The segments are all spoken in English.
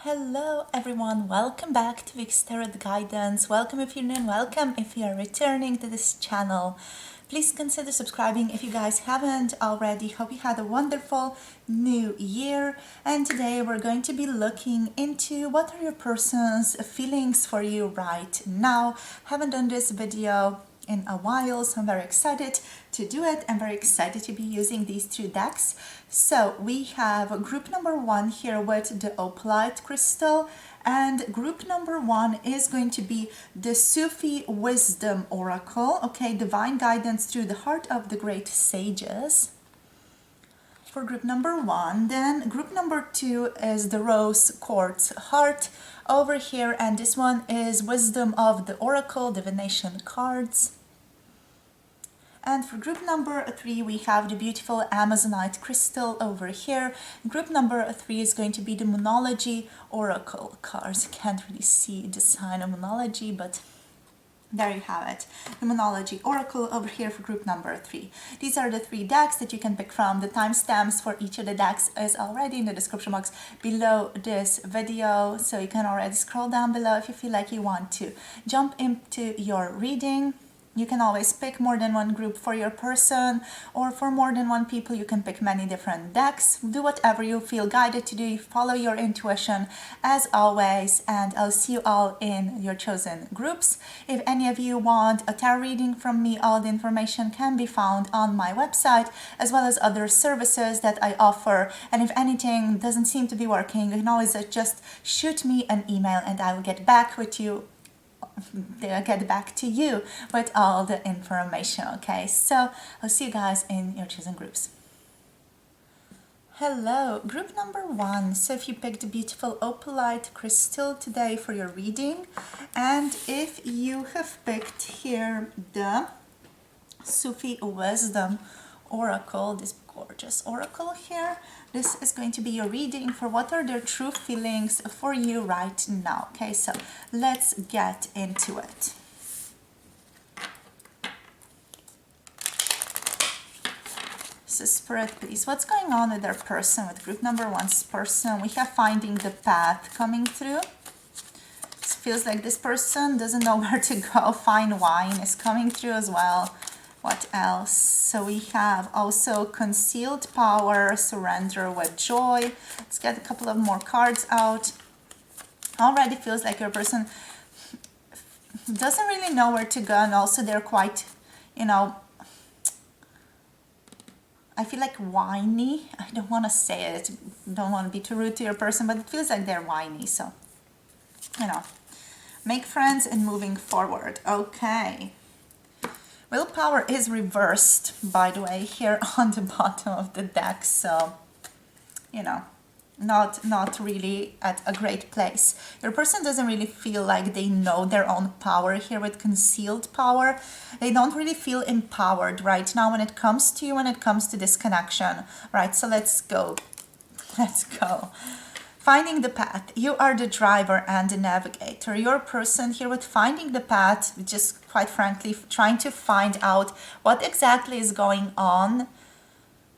Hello everyone, welcome back to Vic's Tarot Guidance. Welcome if you're new and welcome if you are returning to this channel. Please consider subscribing if you guys haven't already. Hope you had a wonderful new year. And today we're going to be looking into what are your person's feelings for you right now. Haven't done this video in a while, so I'm very excited to do it. I'm very excited to be using these two decks. So we have group number one here with the Opalite crystal, and group number one is going to be the Sufi wisdom oracle, okay, divine guidance through the heart of the great sages for group number one. Then group number two is the rose quartz heart over here, and this one is wisdom of the oracle divination cards. And for group number three, we have the beautiful Amazonite crystal over here. Group number three is going to be the Moonology oracle cards. Can't really see the sign of Moonology, but there you have it. The Moonology oracle over here for group number three. These are the three decks that you can pick from. The timestamps for each of the decks is already in the description box below this video, so you can already scroll down below if you feel like you want to jump into your reading. You can always pick more than one group for your person, or for more than one people you can pick many different decks. Do whatever you feel guided to do. Follow your intuition as always, and I'll see you all in your chosen groups. If any of you want a tarot reading from me, all the information can be found on my website, as well as other services that I offer. And if anything doesn't seem to be working, you can always just shoot me an email and I will get back with you. They'll get back to you with all the information. Okay, so I'll see you guys in your chosen groups. Hello, group number one. So if you picked the beautiful Opalite crystal today for your reading, and if you have picked here the Sufi wisdom oracle, this gorgeous oracle here, this is going to be your reading for what are their true feelings for you right now. Okay, so let's get into it. So Spirit, please, what's going on with their person, with group number one's person? We have finding the path coming through. It feels like this person doesn't know where to go. Fine wine is coming through as well. What else? So we have also concealed power, surrender with joy. Let's get a couple of more cards out. Already feels like your person doesn't really know where to go, and also they're quite, I feel like whiny. I don't want to say it. Don't want to be too rude to your person, but it feels like they're whiny. So, make friends and moving forward. Okay. Willpower is reversed, by the way, here on the bottom of the deck, so, not really at a great place. Your person doesn't really feel like they know their own power here with concealed power. They don't really feel empowered right now when it comes to you, when it comes to this connection, right? So let's go. Let's go. Finding the path. You are the driver and the navigator. Your person here with finding the path, just quite frankly, trying to find out what exactly is going on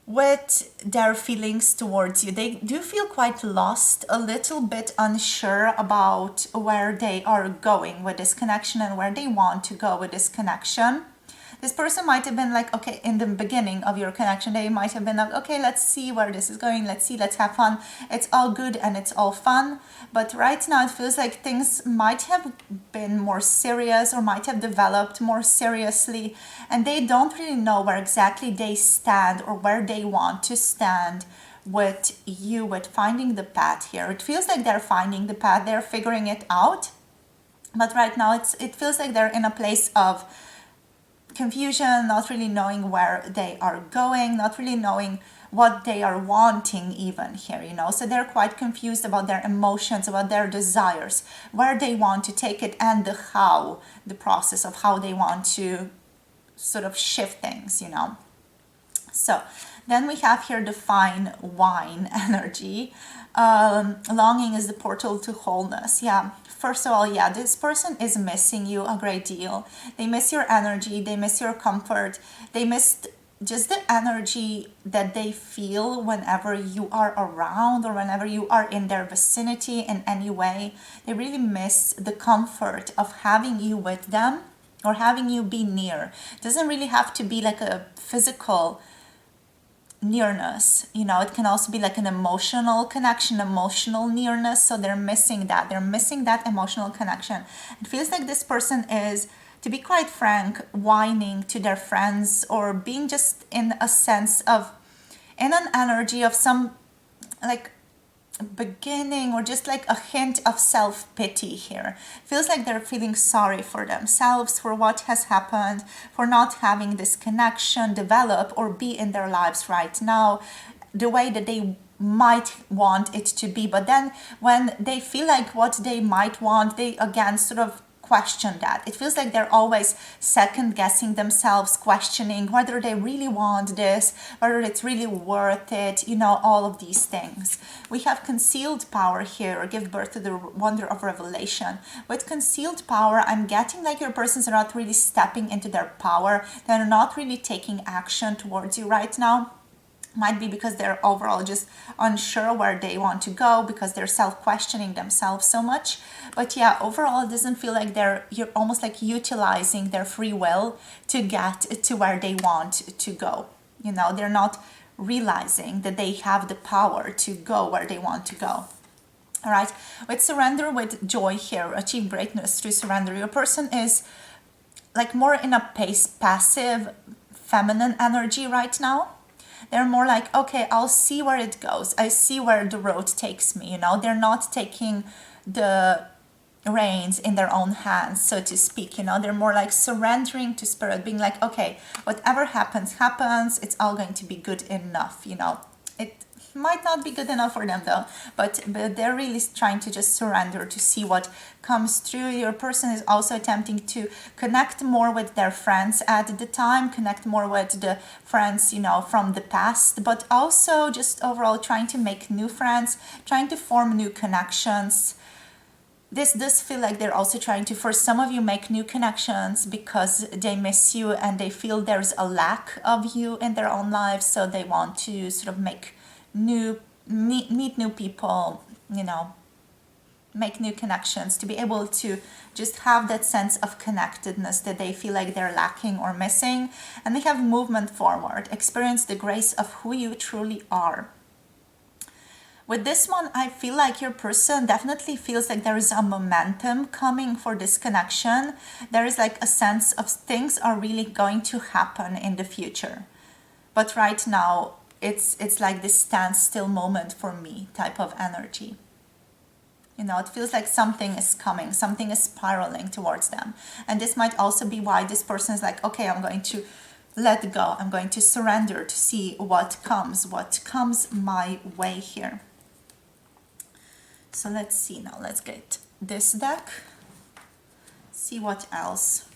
with their feelings towards you. They do feel quite lost, a little bit unsure about where they are going with this connection and where they want to go with this connection. This person might have been like, okay, in the beginning of your connection, they might have been like, okay, let's see where this is going. Let's see, let's have fun. It's all good and it's all fun. But right now it feels like things might have been more serious or might have developed more seriously. And they don't really know where exactly they stand or where they want to stand with you, with finding the path here. It feels like they're finding the path. They're figuring it out. But right now it feels like they're in a place of confusion, not really knowing where they are going, not really knowing what they are wanting even here, so they're quite confused about their emotions, about their desires, where they want to take it, and the process of how they want to sort of shift things, So then we have here the fine wine energy. Longing is the portal to wholeness. Yeah, first of all, yeah, this person is missing you a great deal. They miss your energy, they miss your comfort, they miss just the energy that they feel whenever you are around or whenever you are in their vicinity in any way. They really miss the comfort of having you with them or having you be near. It doesn't really have to be like a physical nearness, it can also be like an emotional connection, emotional nearness. So they're missing that emotional connection. It feels like this person is, to be quite frank, whining to their friends or being just in a sense of, in an energy of some like beginning or just like a hint of self-pity here. Feels like they're feeling sorry for themselves, for what has happened, for not having this connection develop or be in their lives right now the way that they might want it to be. But then when they feel like what they might want, they again sort of question that. It feels like they're always second guessing themselves, questioning whether they really want this, whether it's really worth it, all of these things. We have concealed power here, or give birth to the wonder of revelation. With concealed power, I'm getting like your persons are not really stepping into their power. They're not really taking action towards you right now. Might be because they're overall just unsure where they want to go, because they're self-questioning themselves so much. But yeah, overall it doesn't feel like you're almost like utilizing their free will to get to where they want to go. They're not realizing that they have the power to go where they want to go. All right, with surrender, with joy here, achieve greatness through surrender. Your person is like more in a passive feminine energy right now. They're more like, okay, I'll see where it goes. I see where the road takes me, They're not taking the reins in their own hands, so to speak, They're more like surrendering to spirit, being like, okay, whatever happens, it's all going to be good enough, It might not be good enough for them though, but they're really trying to just surrender to see what comes through. Your person is also attempting to connect more with their friends at the time, connect more with the friends, from the past, but also just overall trying to make new friends, trying to form new connections. This does feel like they're also trying to, for some of you, make new connections because they miss you and they feel there's a lack of you in their own lives, so they want to sort of meet new people, make new connections, to be able to just have that sense of connectedness that they feel like they're lacking or missing. And they have movement forward, experience the grace of who you truly are. With this one, I feel like your person definitely feels like there is a momentum coming for this connection. There is like a sense of things are really going to happen in the future. But right now, it's like this standstill moment for me type of energy. It feels like something is coming, something is spiraling towards them. And this might also be why this person is like, okay, I'm going to let go. I'm going to surrender to see what comes my way here. So let's see now. Let's get this deck. See what else.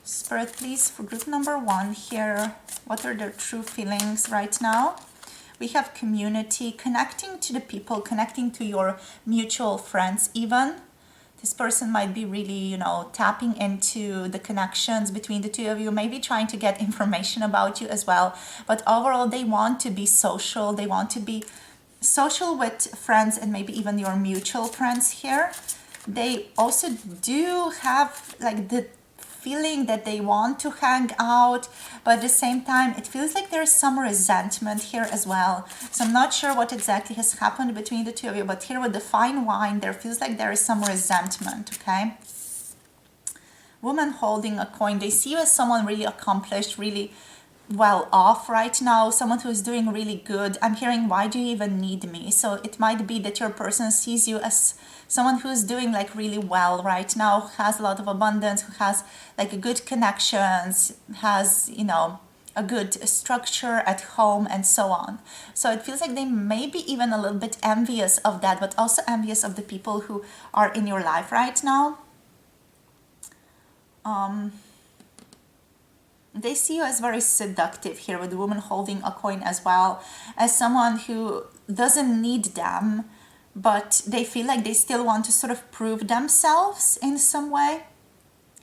Spirit, please, for group number 1 here, what are their true feelings right now? We have community, connecting to the people, connecting to your mutual friends even. This person might be really, tapping into the connections between the two of you, maybe trying to get information about you as well. But overall, they want to be social. They want to be social with friends and maybe even your mutual friends here. They also do have like the feeling that they want to hang out, but at the same time it feels like there's some resentment here as well. So I'm not sure what exactly has happened between the two of you, but here with the fine wine there feels like there is some resentment. Okay, woman holding a coin, they see you as someone really accomplished, really well off right now, someone who's doing really good. I'm hearing, why do you even need me? So it might be that your person sees you as someone who's doing like really well right now, has a lot of abundance, who has like good connections, has, a good structure at home and so on. So it feels like they may be even a little bit envious of that, but also envious of the people who are in your life right now. They see you as very seductive here, with the woman holding a coin as well, as someone who doesn't need them, but they feel like they still want to sort of prove themselves in some way.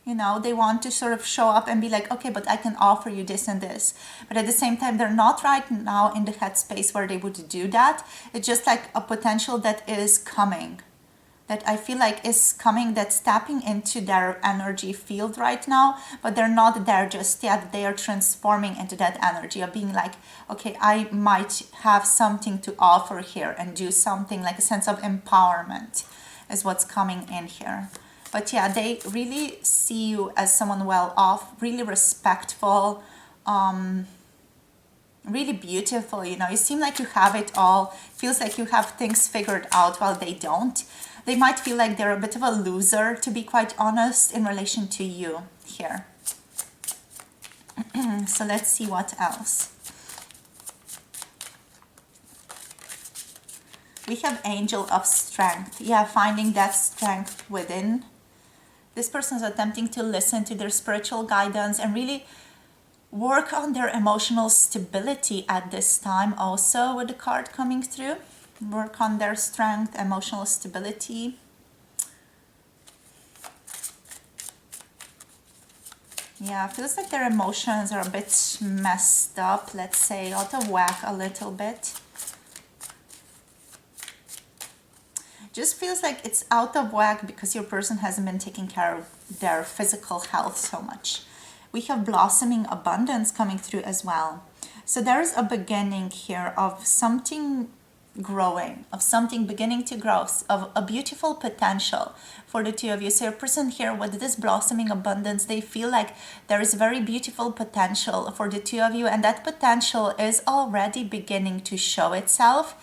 You know, they want to sort of show up and be like, okay, but I can offer you this and this. But at the same time, they're not right now in the headspace where they would do that. It's just like a potential that is coming, that I feel like is coming, that's tapping into their energy field right now, but they're not there just yet. They are transforming into that energy of being like, okay, I might have something to offer here and do something, like a sense of empowerment is what's coming in here. But yeah, they really see you as someone well off, really respectful, really beautiful. You know, you seem like you have it all. Feels like you have things figured out while they don't. They might feel like they're a bit of a loser, to be quite honest, in relation to you here. So let's see what else. We have Angel of Strength. Yeah, finding that strength within. This person is attempting to listen to their spiritual guidance and really work on their emotional stability at this time also, with the card coming through. Work on their strength, emotional stability. Yeah, feels like their emotions are a bit messed up, let's say, out of whack a little bit. Just feels like it's out of whack because your person hasn't been taking care of their physical health so much. We have blossoming abundance coming through as well. So there's a beginning here of something growing, of something beginning to grow, of a beautiful potential for the two of you. So your person here with this blossoming abundance, they feel like there is very beautiful potential for the two of you, and that potential is already beginning to show itself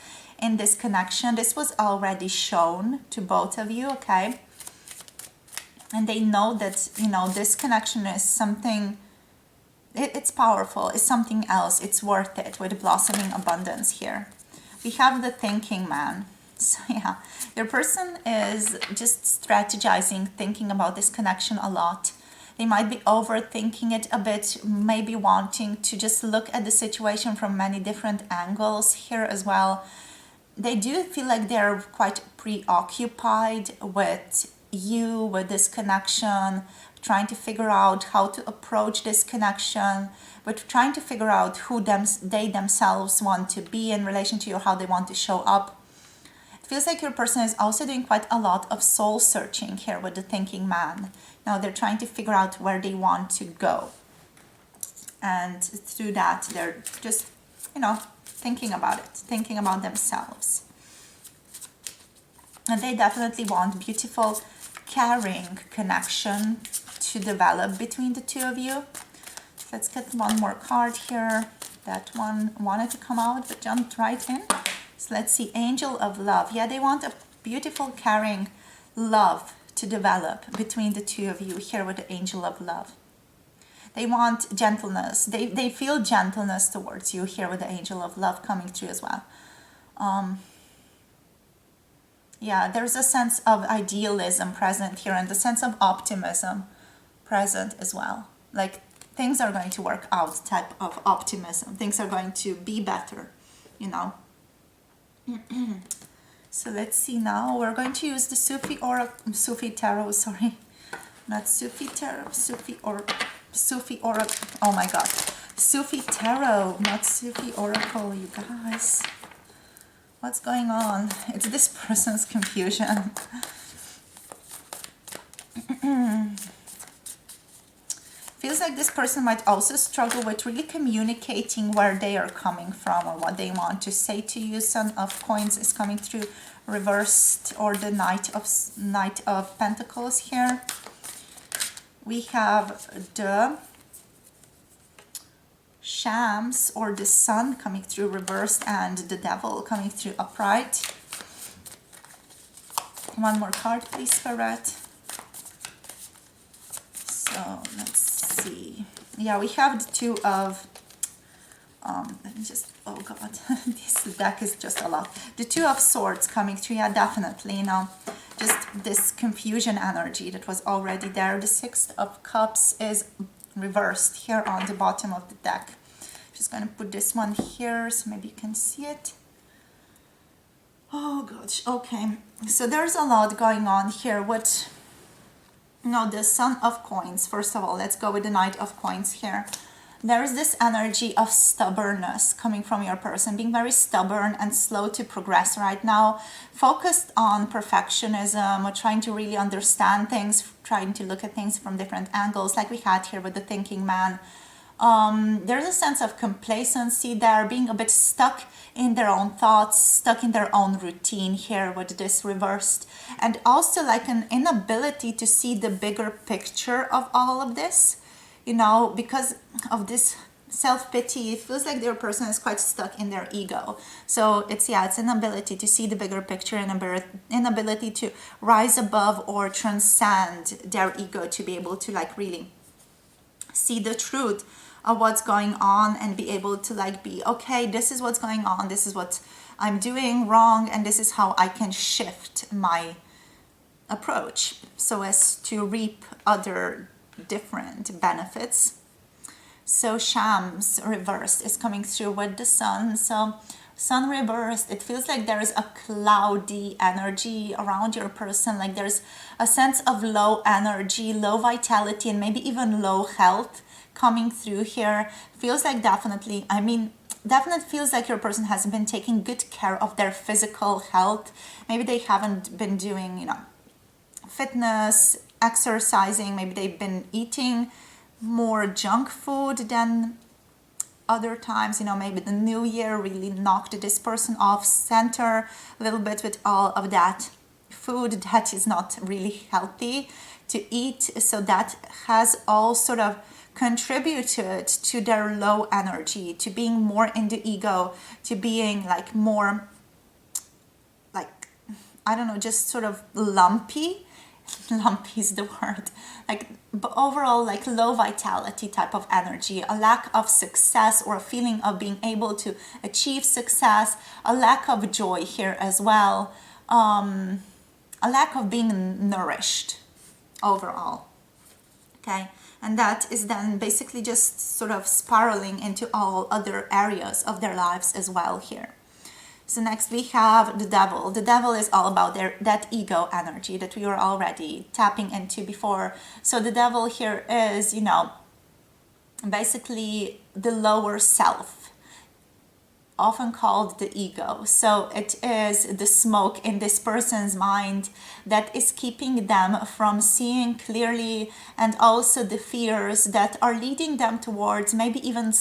in this connection. This was already shown to both of you, okay? And they know that, you know, this connection is something, it's powerful, it's something else, it's worth it, with blossoming abundance here. We have the thinking man. So yeah, your person is just strategizing, thinking about this connection a lot. They might be overthinking it a bit, maybe wanting to just look at the situation from many different angles here as well. They do feel like they're quite preoccupied with you, with this connection, trying to figure out how to approach this connection, but trying to figure out who they themselves want to be in relation to you, how they want to show up. It feels like your person is also doing quite a lot of soul searching here with the thinking man. Now they're trying to figure out where they want to go. And through that, they're just, you know, thinking about it, thinking about themselves. And they definitely want beautiful, caring connection to develop between the two of you. Let's get one more card here. That one wanted to come out but jumped right in. So let's see, Angel of Love. Yeah, they want a beautiful, caring love to develop between the two of you here with the Angel of Love. They want gentleness. They feel gentleness towards you here with the Angel of Love coming through as well. Yeah, there's a sense of idealism present here and the sense of optimism present as well. Like, things are going to work out type of optimism. Things are going to be better, you know. So let's see now. We're going to use the Sufi Tarot, sorry. Not Sufi Tarot, Sufi Oracle. Oh my God. Sufi Tarot, not Sufi Oracle, you guys. What's going on? It's this person's confusion. Feels like this person might also struggle with really communicating where they are coming from or what they want to say to you. Son of Coins is coming through reversed, or the Knight of Pentacles here. We have the Shams, or the Sun, coming through reversed, and the Devil coming through upright. One more card, please, Spirit. So let's see. Yeah, we have the Two of let me just, oh God, this deck is just a lot. The Two of Swords coming through. Yeah, definitely, you know, just this confusion energy that was already there. The Six of Cups is reversed here on the bottom of the deck. Just gonna put this one here so maybe you can see it. Oh gosh, okay. So there's a lot going on here. What No, the Son of Coins. First of all, let's go with the Knight of Coins here. There is this energy of stubbornness coming from your person, being very stubborn and slow to progress right now, focused on perfectionism or trying to really understand things, trying to look at things from different angles, like we had here with the thinking man. There's a sense of complacency there, being a bit stuck in their own thoughts, stuck in their own routine here with this reversed, and also like an inability to see the bigger picture of all of this, because of this self-pity. It feels like their person is quite stuck in their ego. So it's an ability to see the bigger picture, and inability to rise above or transcend their ego, to be able to like really see the truth of what's going on and be able to like be okay, this is what's going on, this is what I'm doing wrong, and this is how I can shift my approach so as to reap other different benefits. So Shams reversed is coming through with the Sun. So Sun reversed, it feels like there is a cloudy energy around your person, like there's a sense of low energy, low vitality, and maybe even low health coming through here. Feels like definitely feels like your person hasn't been taking good care of their physical health. Maybe they haven't been doing, fitness, exercising. Maybe they've been eating more junk food than other times. Maybe the new year really knocked this person off center a little bit with all of that food that is not really healthy to eat. So that has all sort of contributed to their low energy, to being more in the ego, to being like more like, I don't know, just sort of lumpy. Lumpy is the word. Like, but overall, like low vitality type of energy, a lack of success or a feeling of being able to achieve success, a lack of joy here as well, a lack of being nourished overall. Okay, and that is then basically just sort of spiraling into all other areas of their lives as well here. So next we have the Devil. The Devil is all about that ego energy that we were already tapping into before. So the Devil here is, basically the lower self, often called the ego. So it is the smoke in this person's mind that is keeping them from seeing clearly, and also the fears that are leading them towards maybe even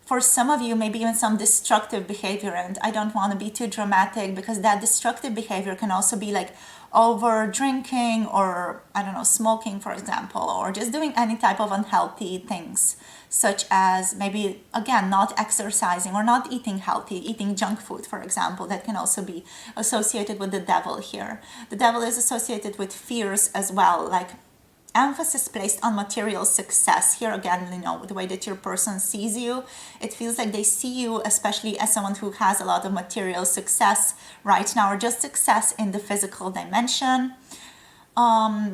for some of you, maybe even some destructive behavior. And I don't want to be too dramatic, because that destructive behavior can also be like over drinking, or I don't know, smoking, for example, or just doing any type of unhealthy things, such as maybe, again, not exercising or not eating healthy, eating junk food, for example. That can also be associated with the Devil here. The Devil is associated with fears as well, like emphasis placed on material success. Here again, the way that your person sees you, it feels like they see you especially as someone who has a lot of material success right now, or just success in the physical dimension.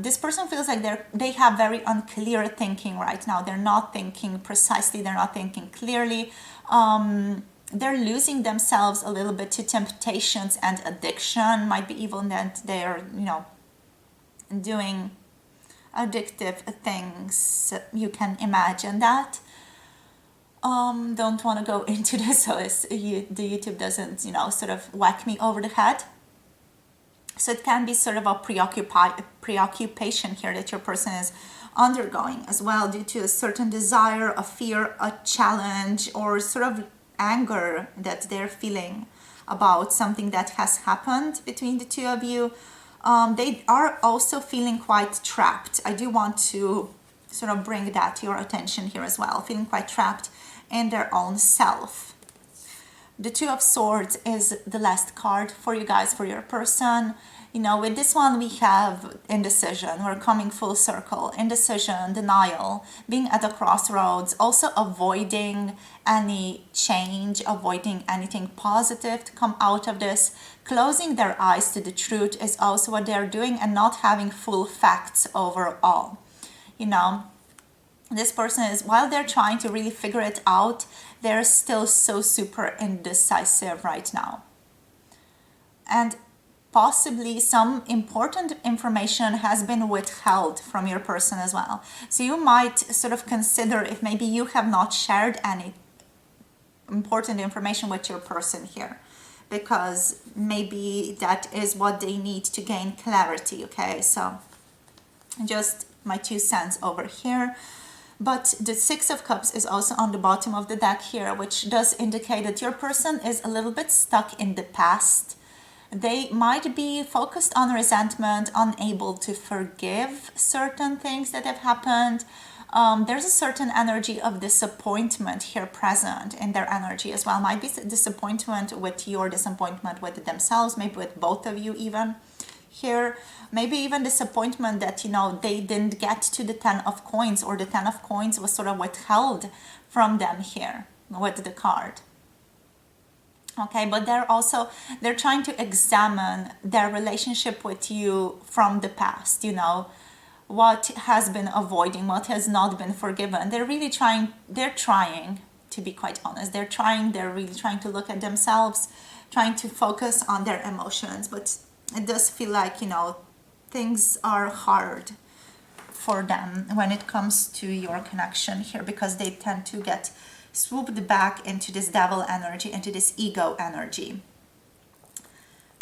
This person feels like they have very unclear thinking right now. They're not thinking precisely, they're not thinking clearly. They're losing themselves a little bit to temptations and addiction. Might be even that they're, doing addictive things. You can imagine that. Don't want to go into this so the YouTube doesn't, sort of whack me over the head. So it can be sort of a preoccupation here that your person is undergoing as well, due to a certain desire, a fear, a challenge, or sort of anger that they're feeling about something that has happened between the two of you. They are also feeling quite trapped. I do want to sort of bring that to your attention here as well, feeling quite trapped in their own self. The Two of Swords is the last card for you guys, for your person. With this one we have indecision. We're coming full circle. Indecision, denial, being at a crossroads, also avoiding any change, avoiding anything positive to come out of this. Closing their eyes to the truth is also what they're doing, and not having full facts overall. This person is, while they're trying to really figure it out, they're still so super indecisive right now. And possibly some important information has been withheld from your person as well. So you might sort of consider if maybe you have not shared any important information with your person here, because maybe that is what they need to gain clarity. Okay, so just my 2 cents over here. But the Six of Cups is also on the bottom of the deck here, which does indicate that your person is a little bit stuck in the past. They might be focused on resentment, unable to forgive certain things that have happened. There's a certain energy of disappointment here present in their energy as well. Might be disappointment with you or disappointment with themselves, maybe with both of you even here. Maybe even disappointment that, you know, they didn't get to the 10 of coins, or the 10 of coins was sort of withheld from them here with the card. Okay, but they're trying to examine their relationship with you from the past, you know, what has been avoiding, what has not been forgiven. They're trying to be quite honest. They're really trying to look at themselves, trying to focus on their emotions, but it does feel like, you know, things are hard for them when it comes to your connection here, because they tend to get swooped back into this devil energy, into this ego energy.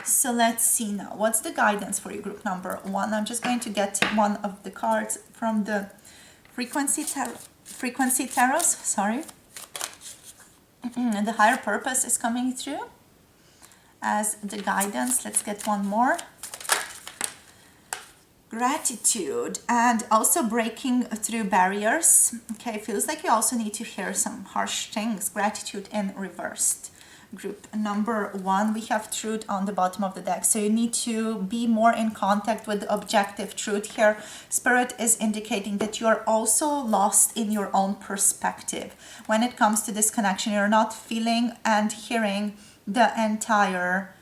So let's see now, what's the guidance for you, group number 1? I'm just going to get one of the cards from the frequency tarots, sorry. The higher purpose is coming through as the guidance. Let's get one more. Gratitude, and also breaking through barriers. Okay, feels like you also need to hear some harsh things. Gratitude in reversed. Group number 1, we have truth on the bottom of the deck. So you need to be more in contact with the objective truth here. Spirit is indicating that you are also lost in your own perspective. When it comes to this connection, you're not feeling and hearing the entire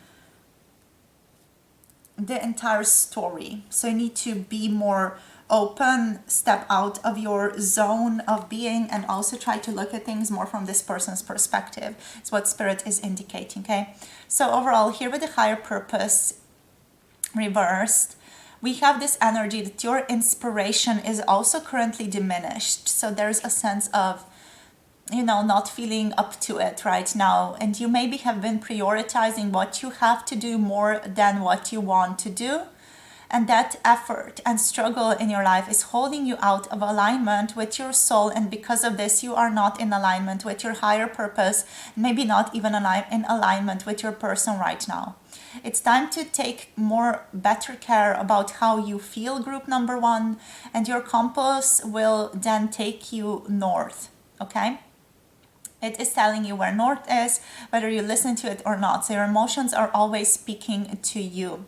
story. So you need to be more open, step out of your zone of being, and also try to look at things more from this person's perspective. It's what Spirit is indicating. Okay, so overall here with the higher purpose reversed, we have this energy that your inspiration is also currently diminished. So there's a sense of, you know, not feeling up to it right now, and you maybe have been prioritizing what you have to do more than what you want to do, and that effort and struggle in your life is holding you out of alignment with your soul, and because of this you are not in alignment with your higher purpose, maybe not even in alignment with your person right now. It's time to take better care about how you feel, group number 1, and your compass will then take you north. Okay, it is telling you where north is, whether you listen to it or not. So your emotions are always speaking to you,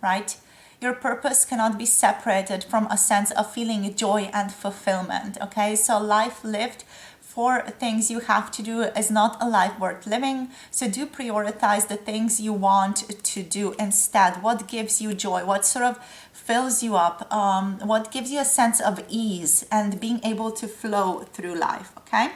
right? Your purpose cannot be separated from a sense of feeling joy and fulfillment. Okay, so life lived for things you have to do is not a life worth living. So do prioritize the things you want to do instead. What gives you joy? What sort of fills you up? What gives you a sense of ease and being able to flow through life? Okay.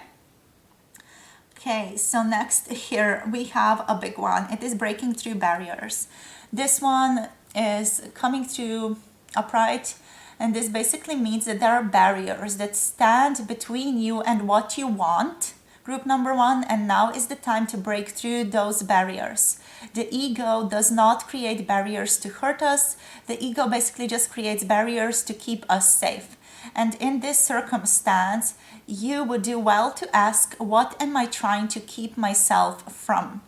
Okay, so next here we have a big one. It is breaking through barriers. This one is coming through upright, and this basically means that there are barriers that stand between you and what you want, group number 1, and now is the time to break through those barriers. The ego does not create barriers to hurt us. The ego basically just creates barriers to keep us safe. And in this circumstance, you would do well to ask, what am I trying to keep myself from?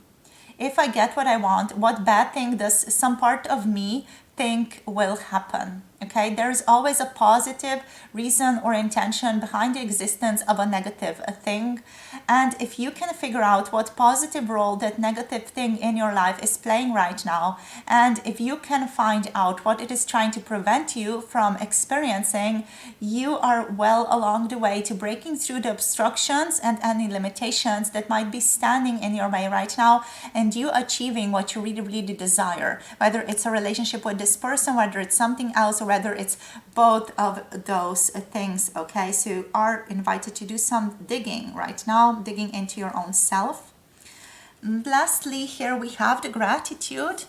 If I get what I want, what bad thing does some part of me think will happen? Okay, there's always a positive reason or intention behind the existence of a negative thing. And if you can figure out what positive role that negative thing in your life is playing right now, and if you can find out what it is trying to prevent you from experiencing, you are well along the way to breaking through the obstructions and any limitations that might be standing in your way right now, and you achieving what you really, really desire. Whether it's a relationship with this person, whether it's something else, or whether it's both of those things. Okay, so you are invited to do some digging right now, digging into your own self. And lastly, here we have the gratitude.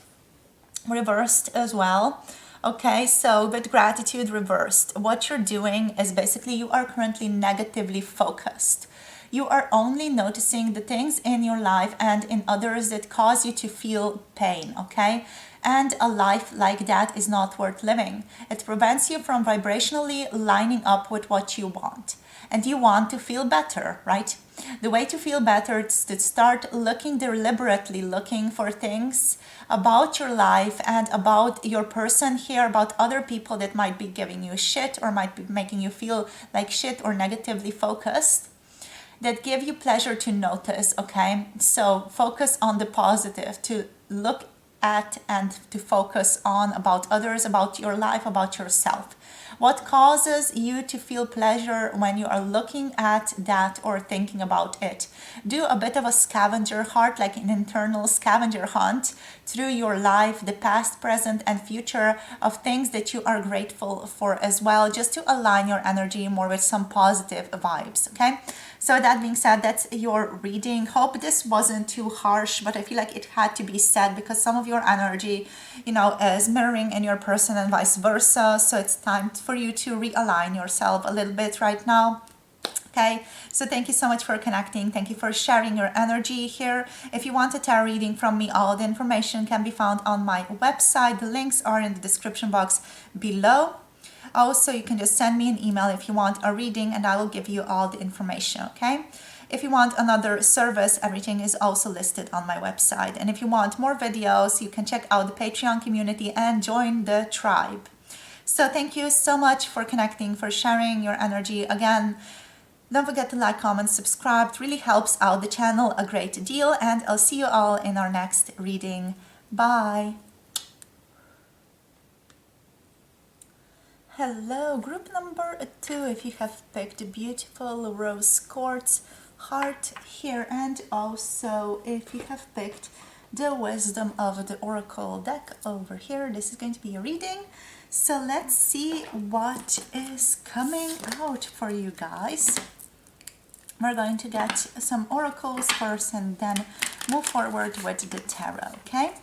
reversed as well. Okay, so with gratitude reversed, what you're doing is basically you are currently negatively focused. You are only noticing the things in your life and in others that cause you to feel pain, okay? And a life like that is not worth living. It prevents you from vibrationally lining up with what you want. And you want to feel better, right? The way to feel better is to start looking deliberately, looking for things about your life and about your person here, about other people that might be giving you shit or might be making you feel like shit or negatively focused, that give you pleasure to notice, okay? So focus on the positive, to look at and to focus on about others, about your life, about yourself. What causes you to feel pleasure when you are looking at that or thinking about it? Do a bit of a scavenger hunt, like an internal scavenger hunt through your life, the past, present, and future of things that you are grateful for as well, just to align your energy more with some positive vibes, okay? So that being said, that's your reading. Hope this wasn't too harsh, but I feel like it had to be said because some of your energy, is mirroring in your person and vice versa. So it's time for you to realign yourself a little bit right now. Okay, so thank you so much for connecting. Thank you for sharing your energy here. If you want a tarot reading from me, all the information can be found on my website. The links are in the description box below. Also, you can just send me an email if you want a reading and I will give you all the information, okay? If you want another service, everything is also listed on my website. And if you want more videos, you can check out the Patreon community and join the tribe. So thank you so much for connecting, for sharing your energy. Again, don't forget to like, comment, subscribe. It really helps out the channel a great deal. And I'll see you all in our next reading. Bye. Hello, group number 2, if you have picked a beautiful rose quartz heart here, and also if you have picked the wisdom of the oracle deck over here, this is going to be a reading. So let's see what is coming out for you guys. We're going to get some oracles first and then move forward with the tarot, okay?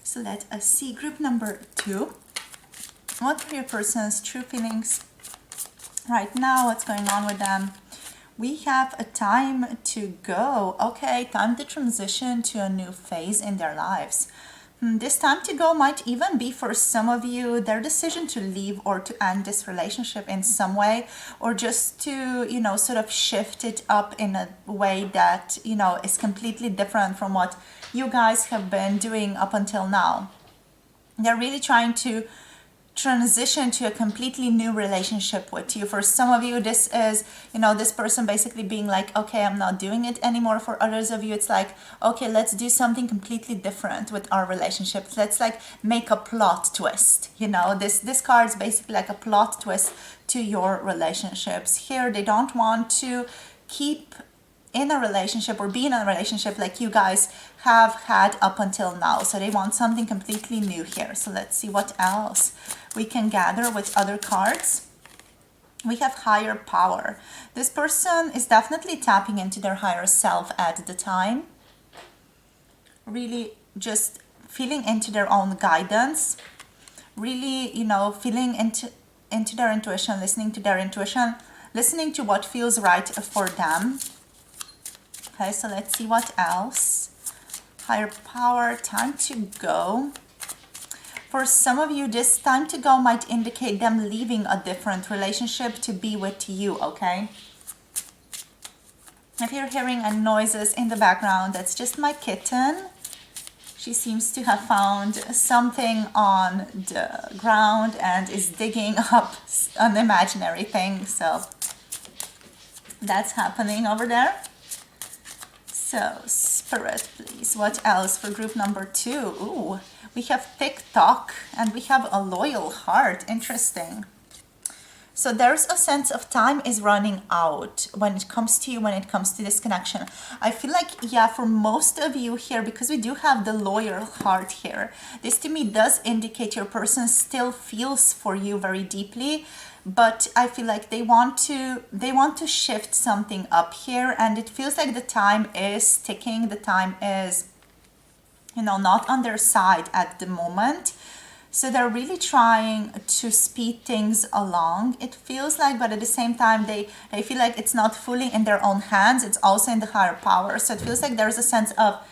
So let us see group number 2. What are your person's true feelings right now? What's going on with them? We have a time to go. Okay, time to transition to a new phase in their lives. This time to go might even be for some of you their decision to leave or to end this relationship in some way, or just to, sort of shift it up in a way that, is completely different from what you guys have been doing up until now. They're really trying to transition to a completely new relationship with you. For some of you, this is, this person basically being like, okay, I'm not doing it anymore. For others of you, it's like, okay, let's do something completely different with our relationship. Let's like make a plot twist. This card is basically like a plot twist to your relationships. Here, they don't want to keep in a relationship or be in a relationship like you guys have had up until now. So they want something completely new here. So let's see what else we can gather with other cards. We have higher power. This person is definitely tapping into their higher self at the time. Really just feeling into their own guidance. Really, feeling into their intuition, listening to their intuition, listening to what feels right for them. Okay, so let's see what else. Higher power, time to go. For some of you, this time to go might indicate them leaving a different relationship to be with you, okay? If you're hearing noises in the background, that's just my kitten. She seems to have found something on the ground and is digging up an imaginary thing, so that's happening over there. So, Spirit, please. What else for group number 2? Ooh, we have TikTok and we have a loyal heart. Interesting. So there's a sense of time is running out when it comes to you, when it comes to this connection. I feel like, yeah, for most of you here, because we do have the loyal heart here, this to me does indicate your person still feels for you very deeply, but I feel like they want to shift something up here, and it feels like the time is ticking, the time is you know, not on their side at the moment. So they're really trying to speed things along, it feels like, but at the same time, they feel like it's not fully in their own hands. It's also in the higher power. So it feels like there's a sense of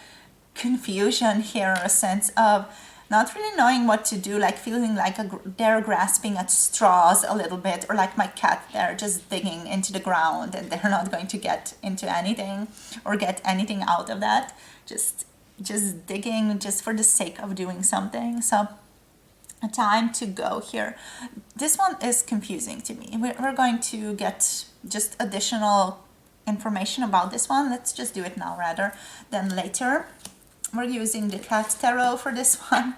confusion here, a sense of not really knowing what to do, like feeling like they're grasping at straws a little bit, or like my cat, they're just digging into the ground and they're not going to get into anything or get anything out of that. Just digging just for the sake of doing something. So a time to go here. This one is confusing to me. We're going to get just additional information about this one. Let's just do it now rather than later. We're using the Cat Tarot for this one.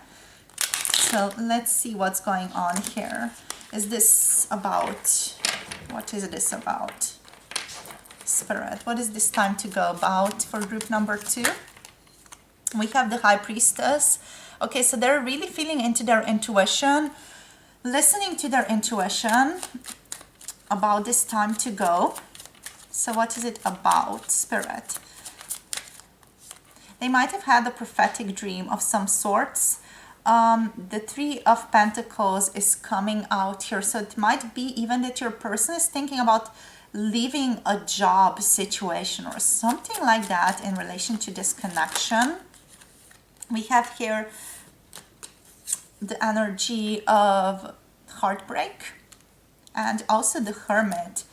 So let's see what's going on here. Is this about, what is this about? Spirit, what is this time to go about for group number 2? We have the High Priestess. Okay, so they're really feeling into their intuition, listening to their intuition about this time to go. So what is it about, Spirit? They might have had a prophetic dream of some sorts. The Three of Pentacles is coming out here. So it might be even that your person is thinking about leaving a job situation or something like that in relation to this connection. We have here the energy of heartbreak, and also the Hermit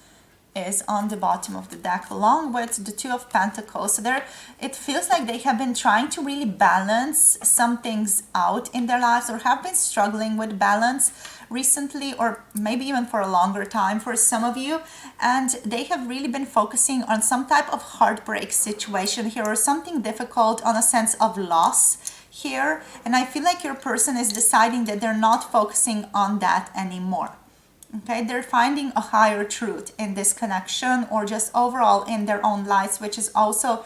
is on the bottom of the deck along with the Two of Pentacles. So there, it feels like they have been trying to really balance some things out in their lives, or have been struggling with balance recently, or maybe even for a longer time for some of you, and they have really been focusing on some type of heartbreak situation here, or something difficult on a sense of loss here. And I feel like your person is deciding that they're not focusing on that anymore. Okay, they're finding a higher truth in this connection, or just overall in their own lives, which is also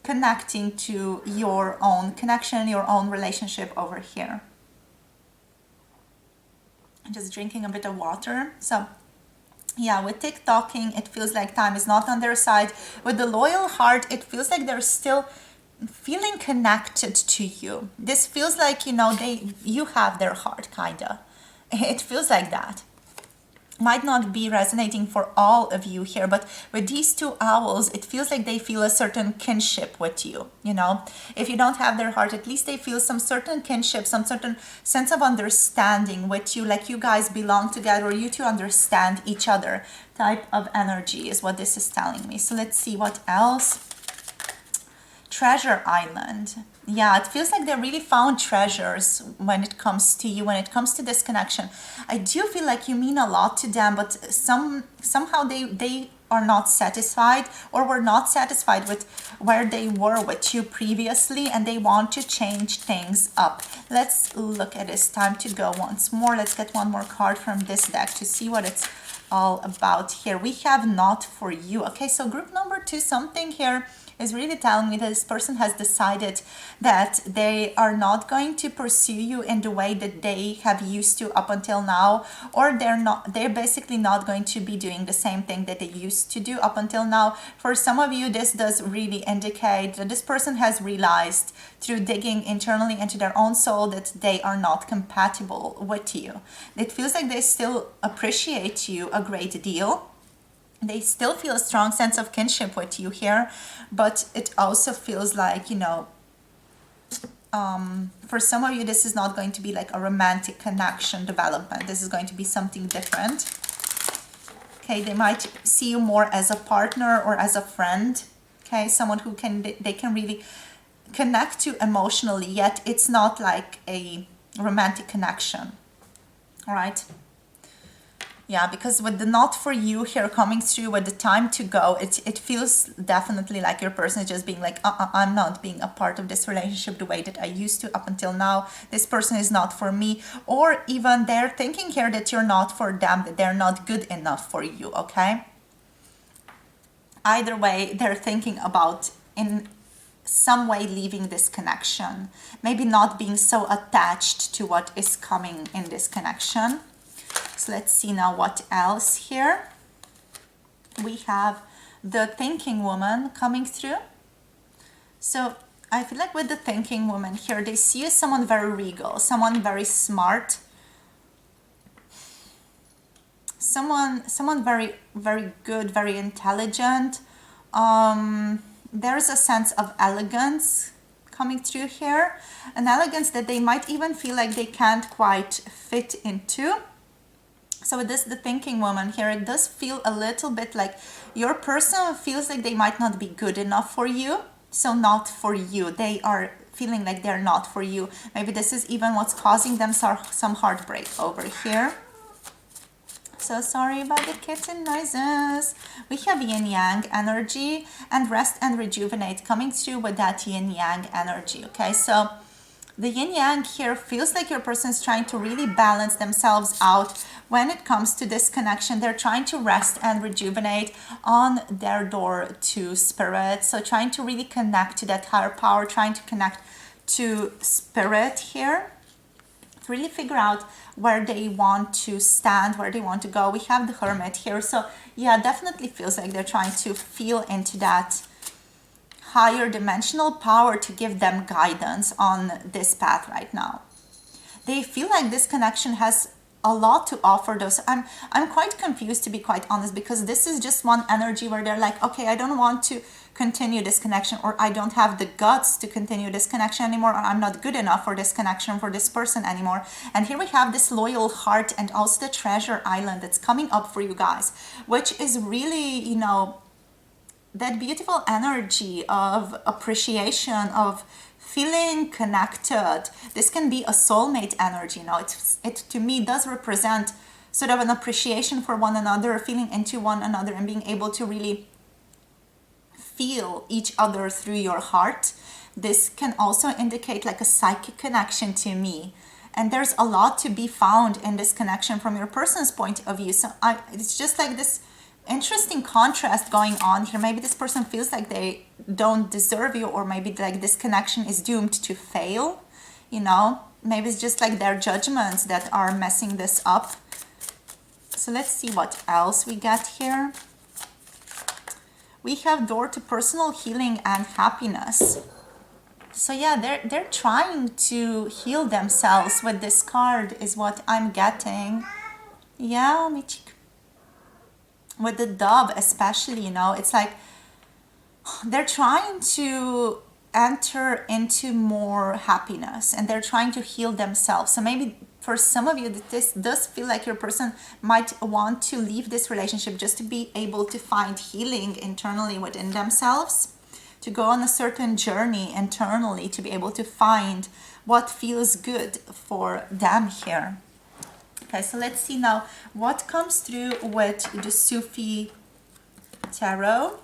connecting to your own connection, your own relationship over here. I'm just drinking a bit of water. So yeah, with TikToking, it feels like time is not on their side. With the Loyal Heart, it feels like they're still feeling connected to you. This feels like, you know, you have their heart, kinda. It feels like that. Might not be resonating for all of you here, but with these two owls, it feels like they feel a certain kinship with you, you know. If you don't have their heart, at least they feel some certain kinship, some certain sense of understanding with you, like you guys belong together, or you two understand each other type of energy is what this is telling me. So let's see what else. Treasure Island. Yeah, it feels like they really found treasures when it comes to you, when it comes to this connection. I do feel like you mean a lot to them, but somehow they are not satisfied, or were not satisfied with where they were with you previously, and they want to change things up. Let's look at this time to go once more. Let's get one more card from this deck to see what it's all about here. We have Not For You. Okay, so group number 2, something here is really telling me that this person has decided that they are not going to pursue you in the way that they have used to up until now, or they're basically not going to be doing the same thing that they used to do up until now. For some of you, this does really indicate that this person has realized through digging internally into their own soul that they are not compatible with you. It feels like they still appreciate you a great deal. They still feel a strong sense of kinship with you here, but it also feels like, you know, for some of you, this is not going to be like a romantic connection development. This is going to be something different. Okay, they might see you more as a partner or as a friend. Okay, someone who they can really connect to emotionally, yet it's not like a romantic connection. All right. Yeah, because with the Not For You here coming through, with the time to go, it feels definitely like your person is just being like, I'm not being a part of this relationship the way that I used to up until now. This person is not for me. Or even they're thinking here that you're not for them, that they're not good enough for you, okay? Either way, they're thinking about in some way leaving this connection. Maybe not being so attached to what is coming in this connection. So let's see now what else here. We have the Thinking Woman coming through. So I feel like with the thinking woman here, they see you as someone very regal, someone very smart, someone very, very good, very intelligent. There's a sense of elegance coming through here, an elegance that they might even feel like they can't quite fit into. So with this, the thinking woman here, it does feel a little bit like your person feels like they might not be good enough for you. So not for you. They are feeling like they're not for you. Maybe this is even what's causing them some heartbreak over here. So sorry about the kitten noises. We have yin yang energy and rest and rejuvenate coming through with that yin yang energy. Okay, so the yin yang here feels like your person is trying to really balance themselves out when it comes to this connection. They're trying to rest and rejuvenate on their door to spirit. So trying to really connect to that higher power, trying to connect to spirit here. Really figure out where they want to stand, where they want to go. We have the hermit here. So yeah, definitely feels like they're trying to feel into that higher dimensional power to give them guidance on this path right now. They feel like this connection has a lot to offer though. So I'm quite confused, to be quite honest, because this is just one energy where they're like, okay, I don't want to continue this connection, or I don't have the guts to continue this connection anymore, or I'm not good enough for this connection, for this person anymore. And here we have this loyal heart and also the treasure island that's coming up for you guys, which is really, you know, that beautiful energy of appreciation, of feeling connected. This can be a soulmate energy. You know, it to me does represent sort of an appreciation for one another, feeling into one another, and being able to really feel each other through your heart. This can also indicate like a psychic connection to me. And there's a lot to be found in this connection from your person's point of view. So it's just like this interesting contrast going on here. Maybe this person feels like they don't deserve you, or maybe like this connection is doomed to fail. You know, maybe it's just like their judgments that are messing this up. So let's see what else we got here. We have door to personal healing and happiness. So yeah, they're trying to heal themselves with this card is what I'm getting. Yeah, Michik. With the dove especially, you know, it's like they're trying to enter into more happiness and they're trying to heal themselves. So maybe for some of you, this does feel like your person might want to leave this relationship just to be able to find healing internally within themselves, to go on a certain journey internally, to be able to find what feels good for them here. Okay, so let's see now what comes through with the Sufi tarot.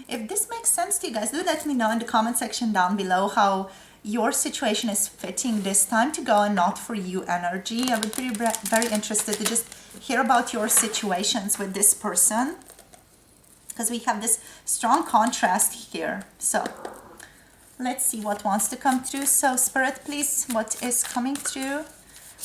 If this makes sense to you guys, do let me know in the comment section down below how your situation is fitting this time to go and not for you energy. I would be very interested to just hear about your situations with this person, because we have this strong contrast here. So let's see what wants to come through. So Spirit, please, what is coming through?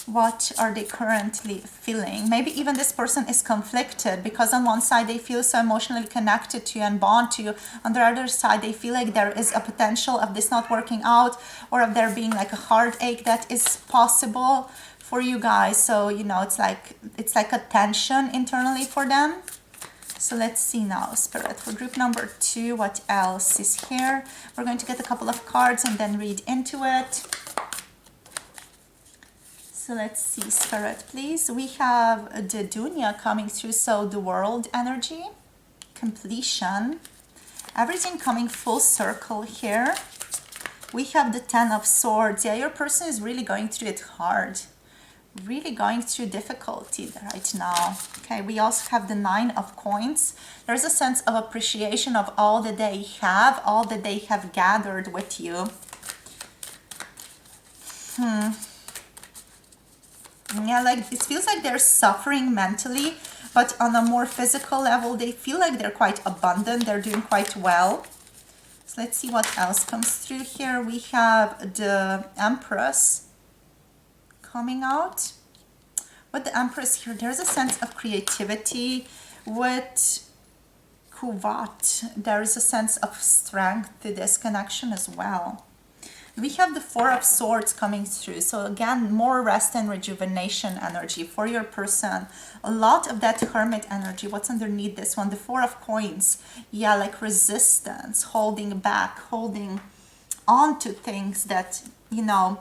What are they currently feeling? Maybe even this person is conflicted, because on one side they feel so emotionally connected to you and bond to you. On the other side, they feel like there is a potential of this not working out, or of there being like a heartache that is possible for you guys. So, you know, it's like a tension internally for them. So let's see now, Spirit, for group number 2, what else is here? We're going to get a couple of cards and then read into it. So let's see, Spirit, please. We have the Dunya coming through, so the world energy, completion, everything coming full circle here. We have the 10 of Swords. Yeah, your person is really going through it hard, really going through difficulty right now. Okay, we also have the 9 of Coins. There's a sense of appreciation of all that they have, all that they have gathered with you. Yeah, like it feels like they're suffering mentally, but on a more physical level, they feel like they're quite abundant. They're doing quite well. So let's see what else comes through here. We have the Empress coming out. With the Empress here, there's a sense of creativity. With Kuvat, there is a sense of strength to this connection as well. We have the Four of Swords coming through. So again, more rest and rejuvenation energy for your person. A lot of that Hermit energy. What's underneath this one? The Four of Coins. Yeah, like resistance, holding back, holding on to things that, you know,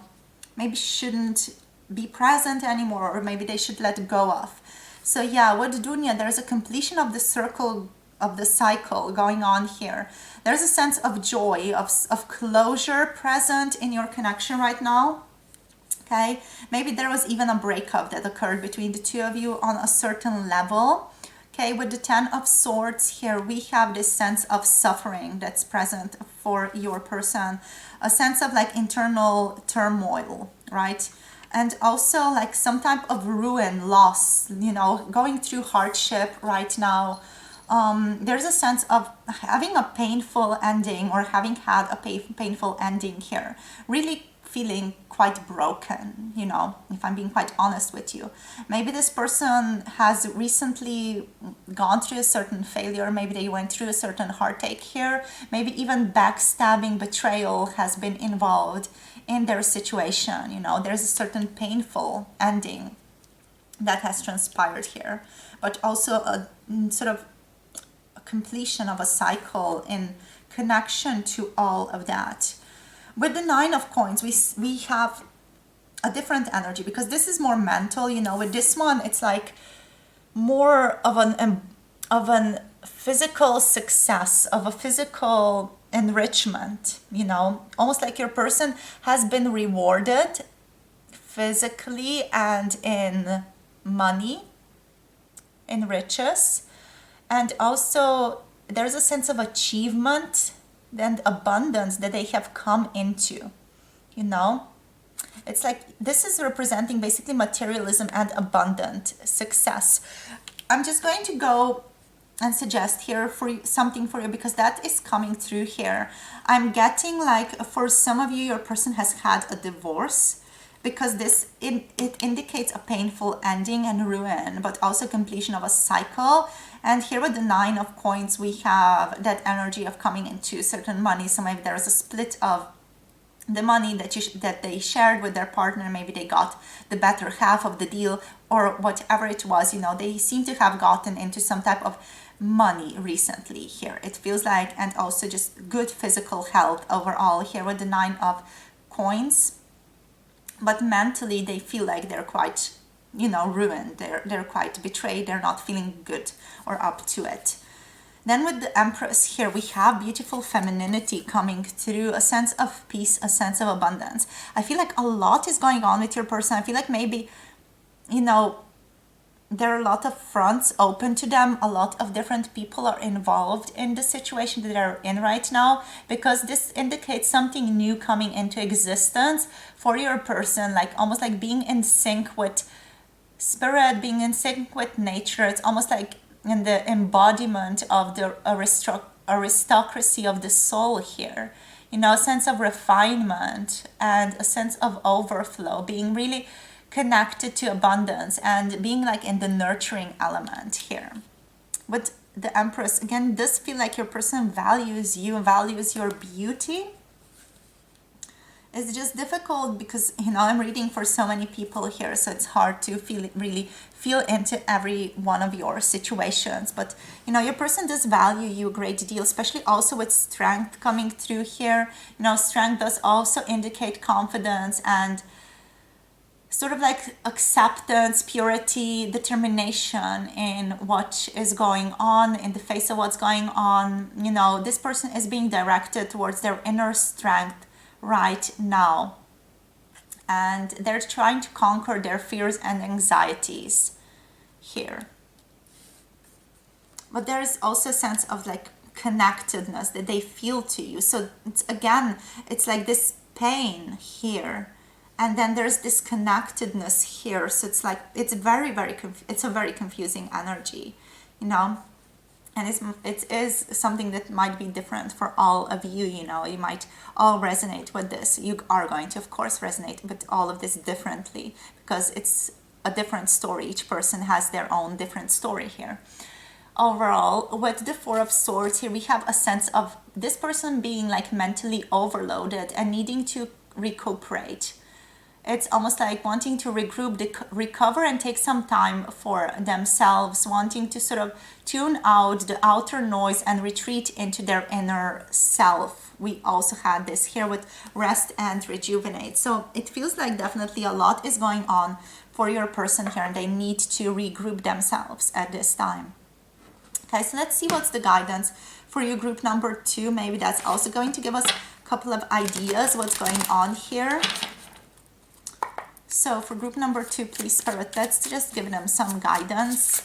maybe shouldn't be present anymore, or maybe they should let go of. So yeah, with Dunya, there's a completion of the circle, of the cycle going on here. There's a sense of joy, of closure present in your connection right now. Okay, maybe there was even a breakup that occurred between the two of you on a certain level. Okay, with the Ten of Swords here, we have this sense of suffering that's present for your person, a sense of like internal turmoil, right? And also like some type of ruin, loss, you know, going through hardship right now. There's a sense of having a painful ending, or having had a painful ending here. Really feeling quite broken, you know, if I'm being quite honest with you. Maybe this person has recently gone through a certain failure. Maybe they went through a certain heartache here. Maybe even backstabbing, betrayal has been involved in their situation. You know, there's a certain painful ending that has transpired here, but also a sort of completion of a cycle in connection to all of that. With the Nine of Coins, we have a different energy, because this is more mental, you know. With this one, it's like more of an physical success, of a physical enrichment, you know, almost like your person has been rewarded physically and in money, in riches. And also there's a sense of achievement and abundance that they have come into, you know. It's like this is representing basically materialism and abundant success. I'm just going to go and suggest here for something for you, because that is coming through here. I'm getting like, for some of you, your person has had a divorce, because this it indicates a painful ending and ruin, but also completion of a cycle. And here with the Nine of Coins, we have that energy of coming into certain money. So maybe there's a split of the money that they shared with their partner. Maybe they got the better half of the deal, or whatever it was, you know. They seem to have gotten into some type of money recently here, it feels like, and also just good physical health overall here with the Nine of Coins. But mentally they feel like they're quite, you know, ruined. They're quite betrayed. They're not feeling good or up to it. Then with the Empress here, we have beautiful femininity coming through, a sense of peace, a sense of abundance. I feel like a lot is going on with your person. I feel like maybe, you know, there are a lot of fronts open to them. A lot of different people are involved in the situation that they're in right now, because this indicates something new coming into existence for your person, like almost like being in sync with spirit, being in sync with nature. It's almost like in the embodiment of the aristocracy of the soul here, you know, a sense of refinement and a sense of overflow, being really connected to abundance and being like in the nurturing element here. With the Empress, again, does feel like your person values you, values your beauty. It's just difficult because, you know, I'm reading for so many people here, so it's hard to really feel into every one of your situations. But, you know, your person does value you a great deal, especially also with strength coming through here. You know, strength does also indicate confidence and sort of like acceptance, purity, determination in what is going on, in the face of what's going on. You know, this person is being directed towards their inner strength right now, and they're trying to conquer their fears and anxieties here. But there's also a sense of like connectedness that they feel to you. So it's, again, it's like this pain here, and then there's this connectedness here. So it's like it's very it's a very confusing energy, you know. And it is something that might be different for all of you, you know. You might all resonate with this. You are going to, of course, resonate with all of this differently, because it's a different story. Each person has their own different story here. overall, with the Four of Swords here, we have a sense of this person being like mentally overloaded and needing to recuperate. It's almost like wanting to regroup, recover, and take some time for themselves, wanting to sort of tune out the outer noise and retreat into their inner self. We also had this here with rest and rejuvenate. So it feels like definitely a lot is going on for your person here, and they need to regroup themselves at this time. Okay, so let's see what's the guidance for you, group number 2. Maybe that's also going to give us a couple of ideas what's going on here. So for group number 2, please, Spirit, let's just give them some guidance.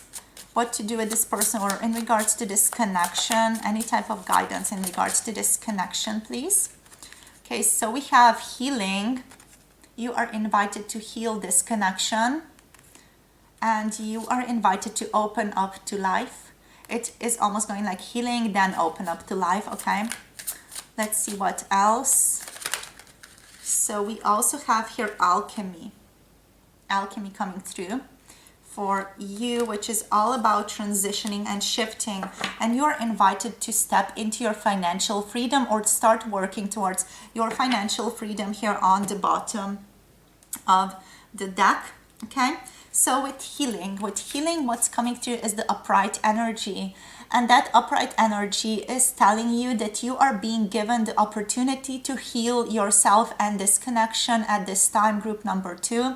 What to do with this person, or in regards to this connection, any type of guidance in regards to this connection, please. Okay, so we have healing. You are invited to heal this connection, and you are invited to open up to life. It is almost going like healing, then open up to life. Okay, let's see what else. So we also have here alchemy coming through for you, which is all about transitioning and shifting, and you're invited to step into your financial freedom or start working towards your financial freedom here on the bottom of the deck. Okay, so with healing, what's coming through is the upright energy, and that upright energy is telling you that you are being given the opportunity to heal yourself and this connection at this time, group number 2.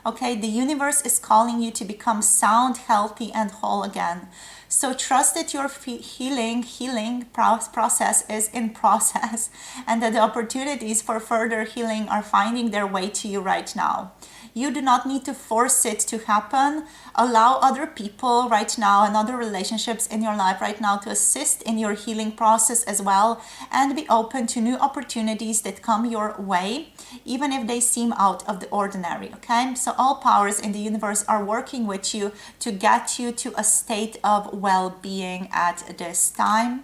Okay, the universe is calling you to become sound, healthy, and whole again. So trust that your healing process is in process, and that the opportunities for further healing are finding their way to you right now. You do not need to force it to happen. Allow other people right now and other relationships in your life right now to assist in your healing process as well, and be open to new opportunities that come your way, even if they seem out of the ordinary. Okay, so all powers in the universe are working with you to get you to a state of well-being at this time.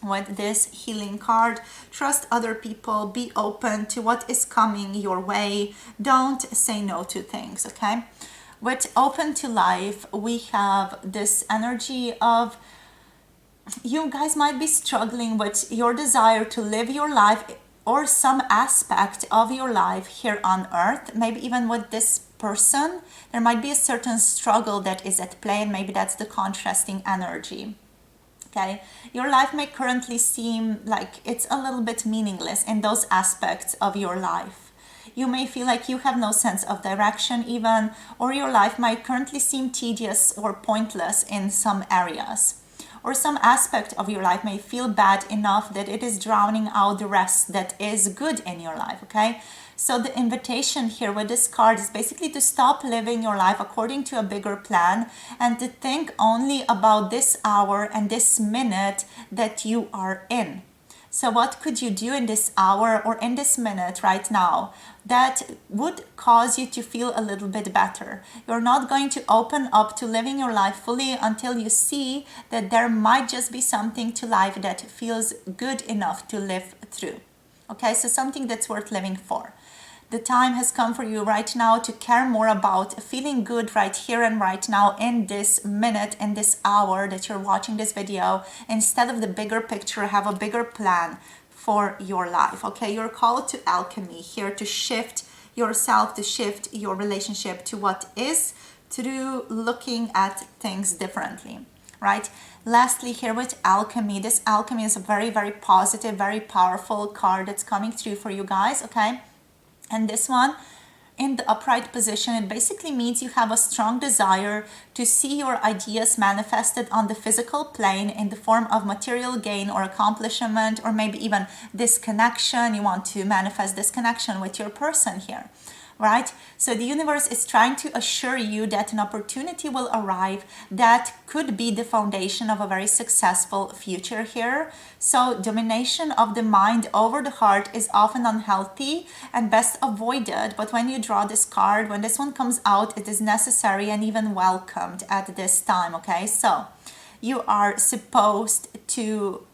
With this healing card, trust other people, be open to what is coming your way, don't say no to things. Okay, with open to life, we have this energy of you guys might be struggling with your desire to live your life or some aspect of your life here on earth. Maybe even with this person, there might be a certain struggle that is at play, and maybe that's the contrasting energy. Okay, your life may currently seem like it's a little bit meaningless in those aspects of your life. You may feel like you have no sense of direction even, or your life might currently seem tedious or pointless in some areas. Or some aspect of your life may feel bad enough that it is drowning out the rest that is good in your life, okay? So the invitation here with this card is basically to stop living your life according to a bigger plan and to think only about this hour and this minute that you are in. So what could you do in this hour or in this minute right now that would cause you to feel a little bit better? You're not going to open up to living your life fully until you see that there might just be something to life that feels good enough to live through. Okay, so something that's worth living for. The time has come for you right now to care more about feeling good right here and right now in this minute, in this hour that you're watching this video, instead of the bigger picture. Have a bigger plan for your life. Okay, you're called to alchemy here, to shift yourself, to shift your relationship to what is, through looking at things differently. Right? Lastly, here with alchemy, this alchemy is a very, very positive, very powerful card that's coming through for you guys. Okay. And this one, in the upright position, it basically means you have a strong desire to see your ideas manifested on the physical plane in the form of material gain or accomplishment, or maybe even this connection. You want to manifest this connection with your person here. Right? So the universe is trying to assure you that an opportunity will arrive that could be the foundation of a very successful future here. So domination of the mind over the heart is often unhealthy and best avoided. But when you draw this card, when this one comes out, it is necessary and even welcomed at this time. Okay, so you are supposed to,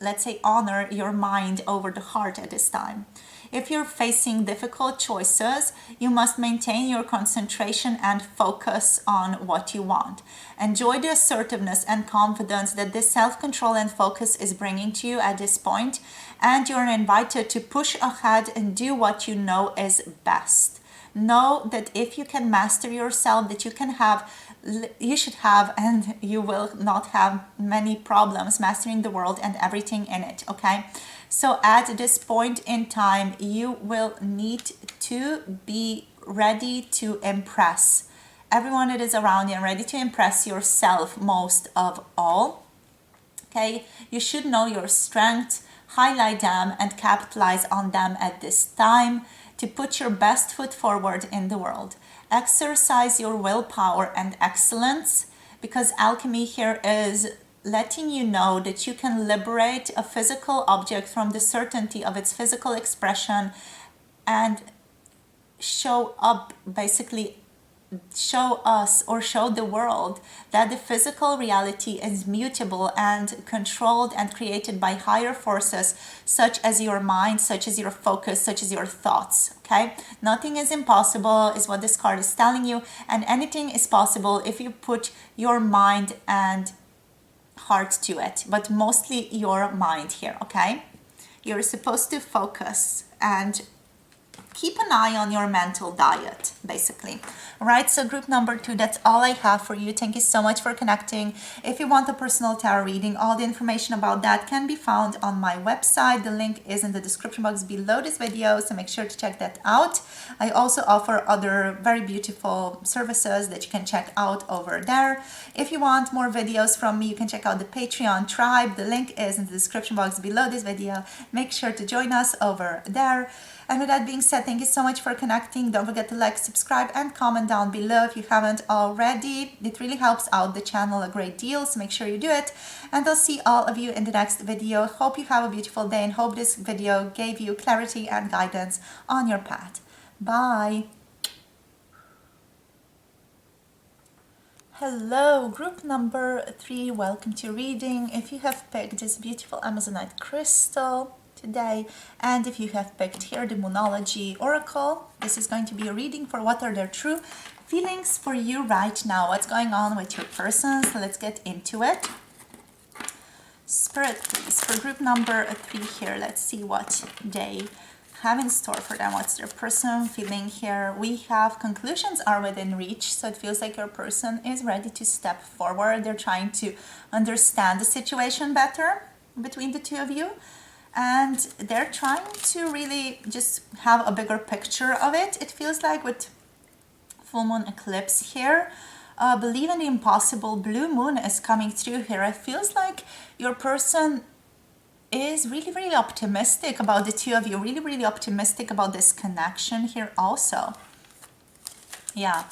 let's say, honor your mind over the heart at this time. If you're facing difficult choices, you must maintain your concentration and focus on what you want. Enjoy the assertiveness and confidence that this self-control and focus is bringing to you at this point, and you're invited to push ahead and do what you know is best. Know that if you can master yourself, that you should have, and you will not have many problems mastering the world and everything in it, okay? So at this point in time, you will need to be ready to impress everyone that is around you and ready to impress yourself most of all, okay? You should know your strengths, highlight them, and capitalize on them at this time to put your best foot forward in the world. Exercise your willpower and excellence, because alchemy here is letting you know that you can liberate a physical object from the certainty of its physical expression and show up, basically show us or show the world that the physical reality is mutable and controlled and created by higher forces, such as your mind, such as your focus, such as your thoughts, okay? Nothing is impossible is what this card is telling you, and anything is possible if you put your mind and heart to it, but mostly your mind here, okay? You're supposed to focus and keep an eye on your mental diet, basically. All right, so group number 2, that's all I have for you. Thank you so much for connecting. If you want a personal tarot reading, all the information about that can be found on my website. The link is in the description box below this video, so make sure to check that out. I also offer other very beautiful services that you can check out over there. If you want more videos from me, you can check out the Patreon tribe. The link is in the description box below this video. Make sure to join us over there. And with that being said, thank you so much for connecting. Don't forget to like, subscribe, and comment down below if you haven't already. It really helps out the channel a great deal, so make sure you do it. And I'll see all of you in the next video. Hope you have a beautiful day and hope this video gave you clarity and guidance on your path. Bye. Hello, group number 3. Welcome to reading. If you have picked this beautiful Amazonite crystal today, and if you have picked here the Moonology Oracle, this is going to be a reading for what are their true feelings for you right now. What's going on with your person? So let's get into it. Spirit, please, for group number 3 here, let's see what they have in store for them. What's their person feeling here? We have conclusions are within reach, so it feels like your person is ready to step forward. They're trying to understand the situation better between the two of you, and they're trying to really just have a bigger picture of it. It feels like with full moon eclipse here, believe in the impossible, blue moon is coming through here. It feels like your person is really, really optimistic about the two of you, really, really optimistic about this connection here also. Yeah.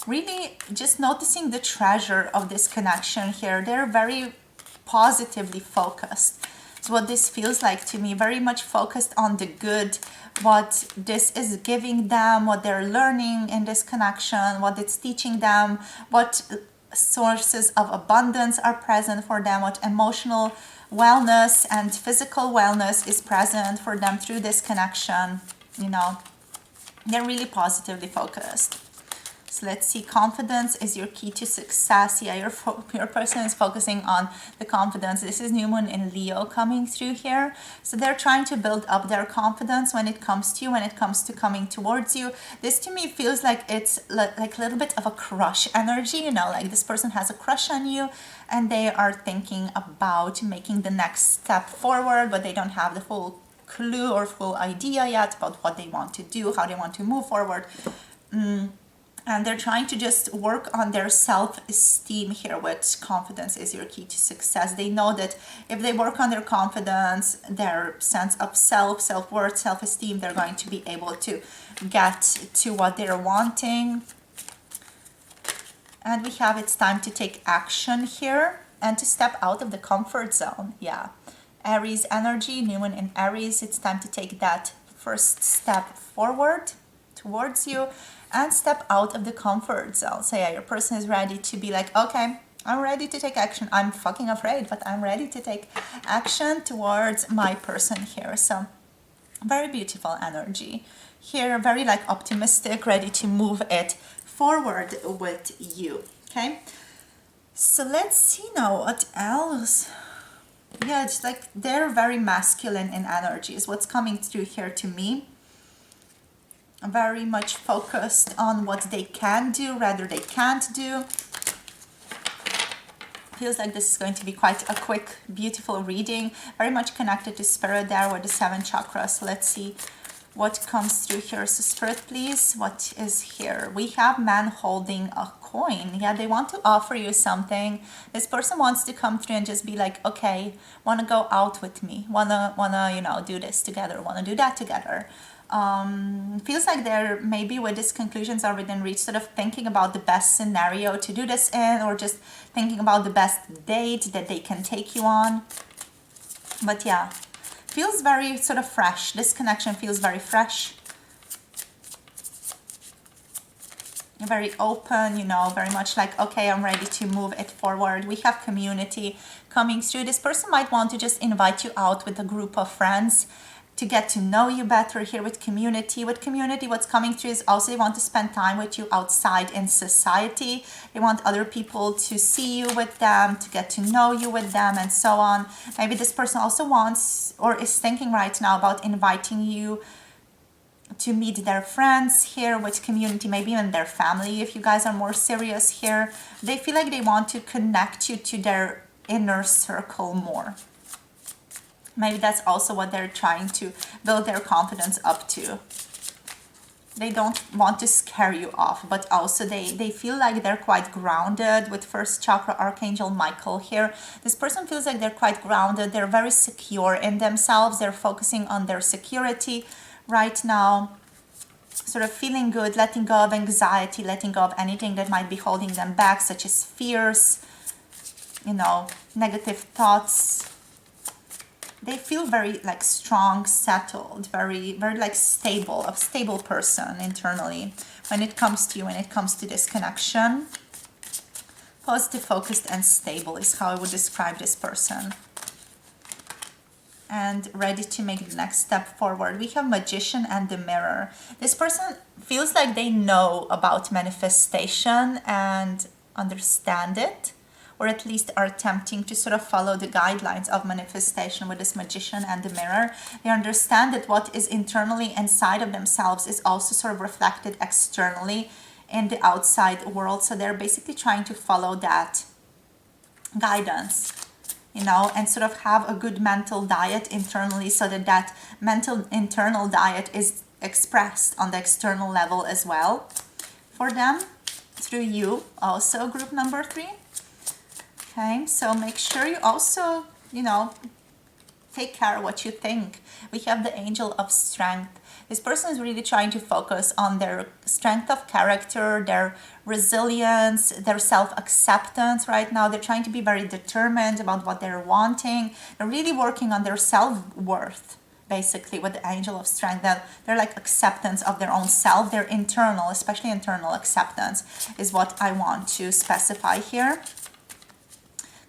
Really just noticing the treasure of this connection here. They're very positively focused. It's what this feels like to me, very much focused on the good, what this is giving them, what they're learning in this connection, what it's teaching them, what sources of abundance are present for them, what emotional wellness and physical wellness is present for them through this connection. You know, they're really positively focused. So let's see, confidence is your key to success. Yeah, your person is focusing on the confidence. This is new moon in Leo coming through here. So they're trying to build up their confidence when it comes to you, when it comes to coming towards you. This to me feels like it's like a little bit of a crush energy, you know, like this person has a crush on you and they are thinking about making the next step forward, but they don't have the full clue or full idea yet about what they want to do, how they want to move forward. And they're trying to just work on their self-esteem here, which confidence is your key to success. They know that if they work on their confidence, their sense of self-worth, self-esteem, they're going to be able to get to what they're wanting. And we have it's time to take action here and to step out of the comfort zone. Yeah. Aries energy, new moon in Aries, it's time to take that first step forward towards you and step out of the comfort zone. So yeah, your person is ready to be like, okay, I'm ready to take action. I'm fucking afraid, but I'm ready to take action towards my person here. So Very beautiful energy here, very like optimistic, ready to move it forward with you. Okay, so let's see now what else. Yeah, it's like they're very masculine in energy is what's coming through here to me. Very much focused on what they can do rather they can't do. Feels like this is going to be quite a quick, beautiful reading. Very much connected to spirit there with the 7 chakras. So let's see what comes through here. So spirit, please, what is here? We have man holding a coin. Yeah, they want to offer you something. This person wants to come through and just be like, okay, want to go out with me. Wanna, you know, do this together. Want to do that together. Feels like they're maybe with these conclusions are within reach, sort of thinking about the best scenario to do this in, or just thinking about the best date that they can take you on. But yeah, feels very sort of fresh. This connection feels very fresh, very open, you know, very much like, okay, I'm ready to move it forward. We have community coming through. This person might want to just invite you out with a group of friends to get to know you better here with community. With community, what's coming through is also they want to spend time with you outside in society. They want other people to see you with them, to get to know you with them, and so on. Maybe this person also wants or is thinking right now about inviting you to meet their friends here with community, maybe even their family if you guys are more serious here. They feel like they want to connect you to their inner circle more. Maybe that's also what they're trying to build their confidence up to. They don't want to scare you off, but also they feel like they're quite grounded with 1st chakra Archangel Michael here. This person feels like they're quite grounded. They're very secure in themselves. They're focusing on their security right now. Sort of feeling good, letting go of anxiety, letting go of anything that might be holding them back, such as fears, you know, negative thoughts. They feel very like strong, settled, very like stable, a stable person internally when it comes to you, when it comes to this connection. Positive, focused, and stable is how I would describe this person. And ready to make the next step forward. We have Magician and the Mirror. This person feels like they know about manifestation and understand it, or at least are attempting to sort of follow the guidelines of manifestation with this Magician and the Mirror. They understand that what is internally inside of themselves is also sort of reflected externally in the outside world. So they're basically trying to follow that guidance, you know, and sort of have a good mental diet internally so that that mental internal diet is expressed on the external level as well for them through you also, group number 3. Okay, so make sure you also, you know, take care of what you think. We have the Angel of Strength. This person is really trying to focus on their strength of character, their resilience, their self-acceptance right now. They're trying to be very determined about what they're wanting. They're really working on their self-worth, basically, with the Angel of Strength. They're like acceptance of their own self, their internal, especially internal acceptance is what I want to specify here.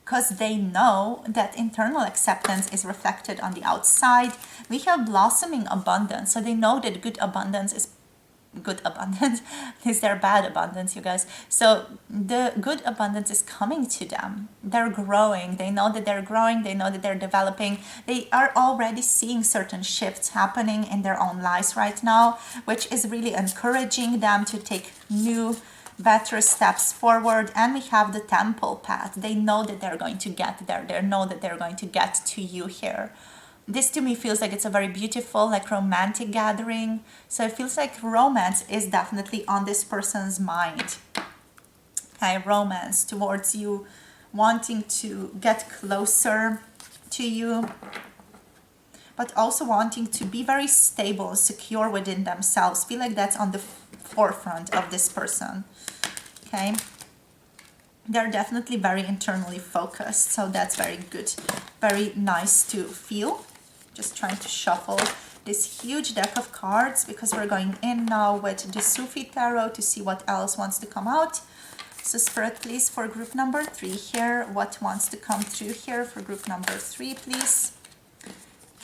Because they know that internal acceptance is reflected on the outside. We have blossoming abundance. So they know that good abundance is good abundance. Is there bad abundance, you guys? So the good abundance is coming to them. They're growing. They know that they're growing. They know that they're developing. They are already seeing certain shifts happening in their own lives right now, which is really encouraging them to take new better steps forward. And we have the temple path. They know that they're going to get there. They know that they're going to get to you here. This to me feels like it's a very beautiful, like romantic gathering. So it feels like romance is definitely on this person's mind. Okay, romance towards you, wanting to get closer to you, but also wanting to be very stable and secure within themselves. Feel like that's on the forefront of this person. Okay, they're definitely very internally focused, so that's very good, very nice to feel. Just trying to shuffle this huge deck of cards because we're going in now with the Sufi tarot to see what else wants to come out. So Spirit, please, for group number 3 here, what wants to come through here for group number 3, please?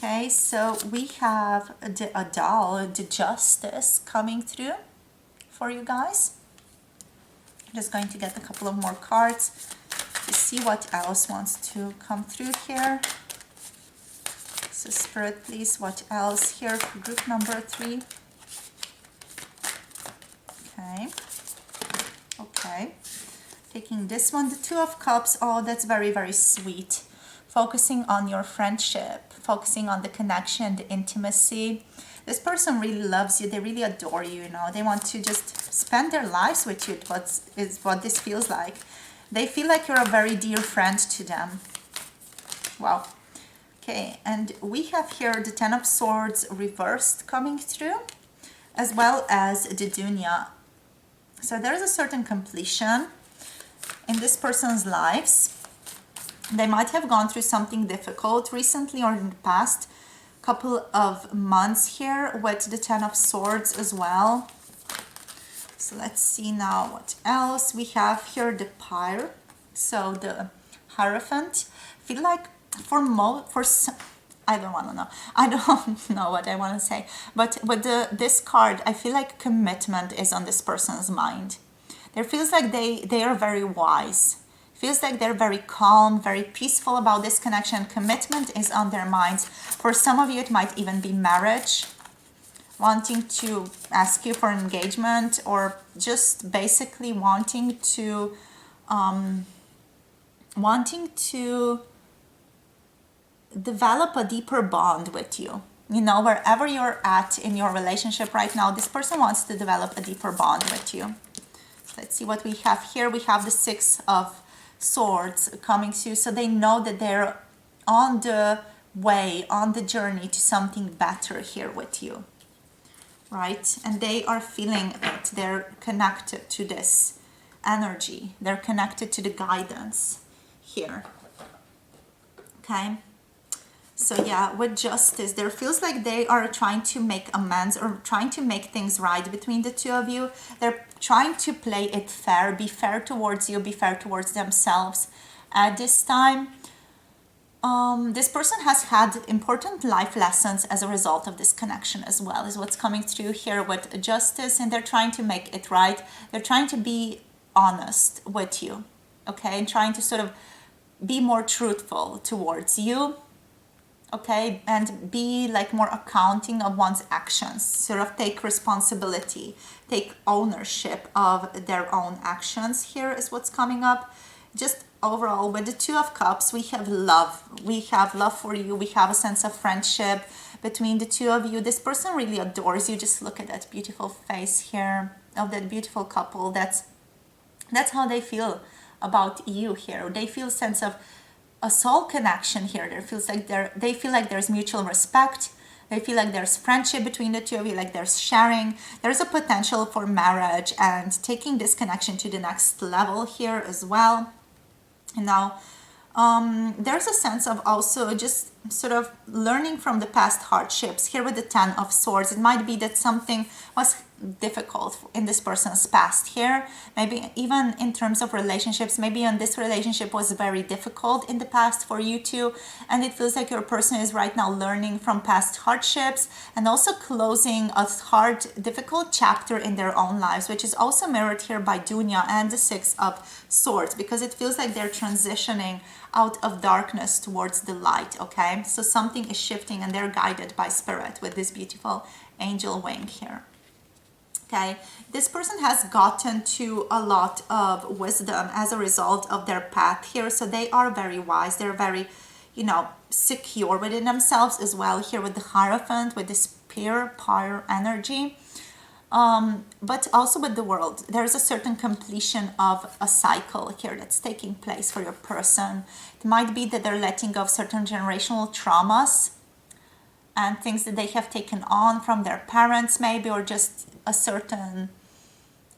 Okay, so we have the doll, the justice coming through for you guys. I'm just going to get a couple of more cards to see what else wants to come through here. So Spirit, please, what else here for group number 3? Okay. Okay. Taking this one, the Two of Cups. Oh, that's very, very sweet. Focusing on your friendship, focusing on the connection, the intimacy. This person really loves you. They really adore you, you know. They want to just spend their lives with you, what this feels like. They feel like you're a very dear friend to them. Wow. Okay, and we have here the Ten of Swords reversed coming through, as well as the Dunya. So there's a certain completion in this person's lives. They might have gone through something difficult recently or in the past couple of months here with the Ten of Swords as well. So let's see now what else. We have here the Pyre, so the Hierophant. Feel like for some, I don't want to know. I don't know what I want to say. But with this card, I feel like commitment is on this person's mind. There feels like they are very wise. Feels like they're very calm, very peaceful about this connection. Commitment is on their minds. For some of you, it might even be marriage, wanting to ask you for an engagement, or just basically wanting to develop a deeper bond with you. You know, wherever you're at in your relationship right now, this person wants to develop a deeper bond with you. Let's see what we have here. We have the Six of Swords coming through, so they know that they're on the way, on the journey to something better here with you, right? And they are feeling it. They're connected to this energy. They're connected to the guidance here. Okay. So yeah, with Justice, there feels like they are trying to make amends or trying to make things right between the two of you. They're trying to play it fair, be fair towards you, be fair towards themselves. At this time, this person has had important life lessons as a result of this connection as well, is what's coming through here with Justice, and they're trying to make it right. They're trying to be honest with you, okay, and trying to sort of be more truthful towards you. Okay, and be like more accounting of one's actions, sort of take responsibility, take ownership of their own actions. Here is what's coming up. Just overall, with the Two of Cups, we have love. We have love for you. We have a sense of friendship between the two of you. This person really adores you. Just look at that beautiful face here of that beautiful couple. That's how they feel about you here. They feel a sense of a soul connection here. They feel like there's mutual respect. They feel like there's friendship between the two of you, like there's sharing. There's a potential for marriage and taking this connection to the next level here as well. And now there's a sense of also just sort of learning from the past hardships. Here with the Ten of Swords, it might be that something was difficult in this person's past here, maybe even in terms of relationships. Maybe this relationship was very difficult in the past for you two, and it feels like your person is right now learning from past hardships and also closing a hard, difficult chapter in their own lives, which is also mirrored here by Dunya and the Six of Swords, because it feels like they're transitioning out of darkness towards the light. Okay, so something is shifting and they're guided by spirit with this beautiful angel wing here. Okay, this person has gotten to a lot of wisdom as a result of their path here. So they are very wise. They're very, secure within themselves as well here with the Hierophant, with this pure energy. But also with the world, there's a certain completion of a cycle here that's taking place for your person. It might be that they're letting go of certain generational traumas and things that they have taken on from their parents maybe, or just a certain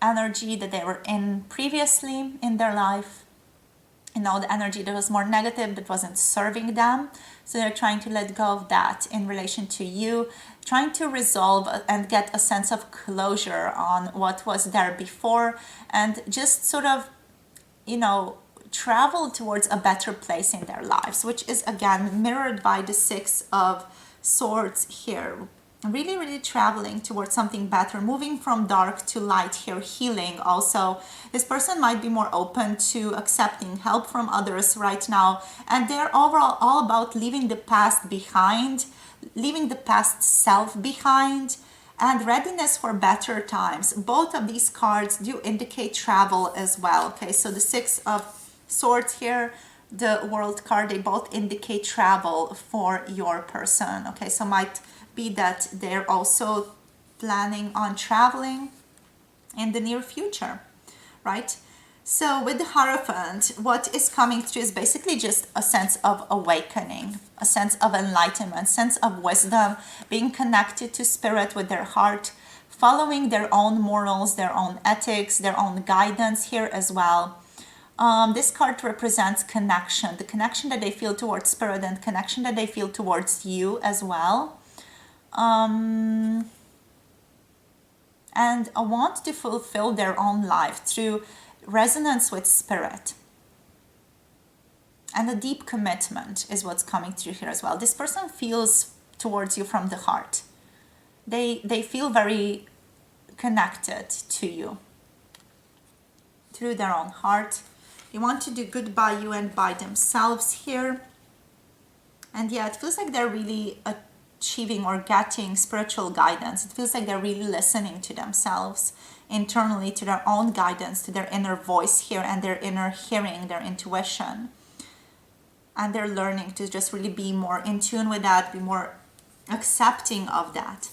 energy that they were in previously in their life. The energy that was more negative, that wasn't serving them. So they're trying to let go of that in relation to you, trying to resolve and get a sense of closure on what was there before, and just sort of, travel towards a better place in their lives, which is again mirrored by the Six of Swords here, really, really traveling towards something better, moving from dark to light here, healing also. This person might be more open to accepting help from others right now, and they're overall all about leaving the past behind, leaving the past self behind, and readiness for better times. Both of these cards do indicate travel as well. Okay, so the Six of Swords here, the World card, they both indicate travel for your person. Okay, so might be that they're also planning on traveling in the near future, right? So with the Hierophant, what is coming through is basically just a sense of awakening, a sense of enlightenment, sense of wisdom, being connected to spirit with their heart, following their own morals, their own ethics, their own guidance here as well. This card represents connection, the connection that they feel towards spirit and connection that they feel towards you as well. And a want to fulfill their own life through resonance with spirit. And a deep commitment is what's coming through here as well. This person feels towards you from the heart. They feel very connected to you through their own heart. They want to do good by you and by themselves here. And yeah, it feels like they're really achieving or getting spiritual guidance. It feels like they're really listening to themselves internally, to their own guidance, to their inner voice here and their inner hearing, their intuition. And they're learning to just really be more in tune with that, be more accepting of that.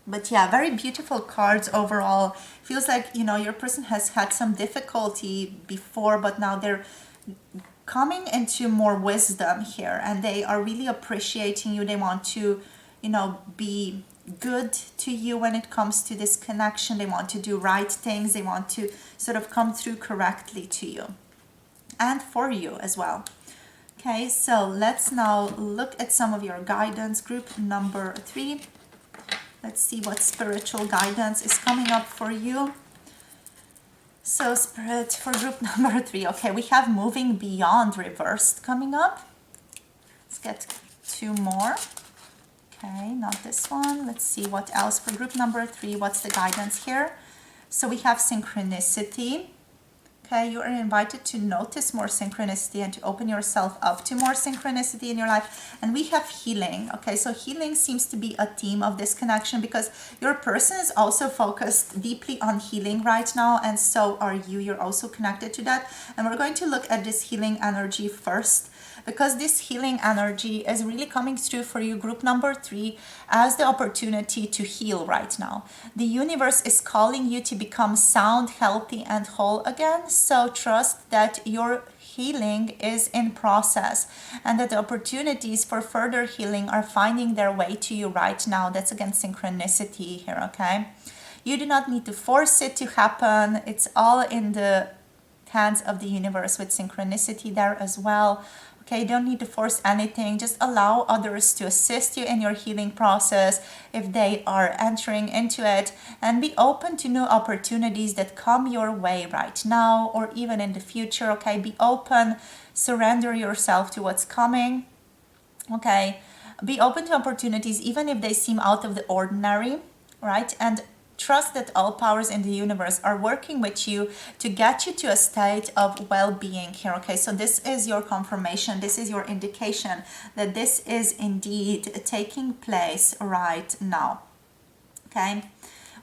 But yeah, very beautiful cards overall. Feels like, you know, your person has had some difficulty before, but now they're coming into more wisdom here, and they are really appreciating you. They want to, you know, be good to you when it comes to this connection. They want to do right things. They want to sort of come through correctly to you and for you as well. Okay, so let's now look at some of your guidance. Group number 3. Let's see what spiritual guidance is coming up for you. So Spirit, for group number 3. Okay, we have moving beyond reversed coming up. Let's get 2 more. Okay, not this one. Let's see what else for group number 3. What's the guidance here? So we have synchronicity. Okay, you are invited to notice more synchronicity and to open yourself up to more synchronicity in your life. And we have healing. Okay, so healing seems to be a theme of this connection because your person is also focused deeply on healing right now, and so are you. You're also connected to that. And we're going to look at this healing energy first, because this healing energy is really coming through for you, group number 3, as the opportunity to heal right now. The universe is calling you to become sound, healthy, and whole again. So trust that your healing is in process and that the opportunities for further healing are finding their way to you right now. That's again synchronicity here, okay? You do not need to force it to happen. It's all in the hands of the universe with synchronicity there as well. Okay, you don't need to force anything. Just allow others to assist you in your healing process if they are entering into it, and be open to new opportunities that come your way right now or even in the future. Okay, be open, surrender yourself to what's coming. Okay, be open to opportunities even if they seem out of the ordinary, right? And trust that all powers in the universe are working with you to get you to a state of well-being here, okay? So this is your confirmation, this is your indication that this is indeed taking place right now, okay?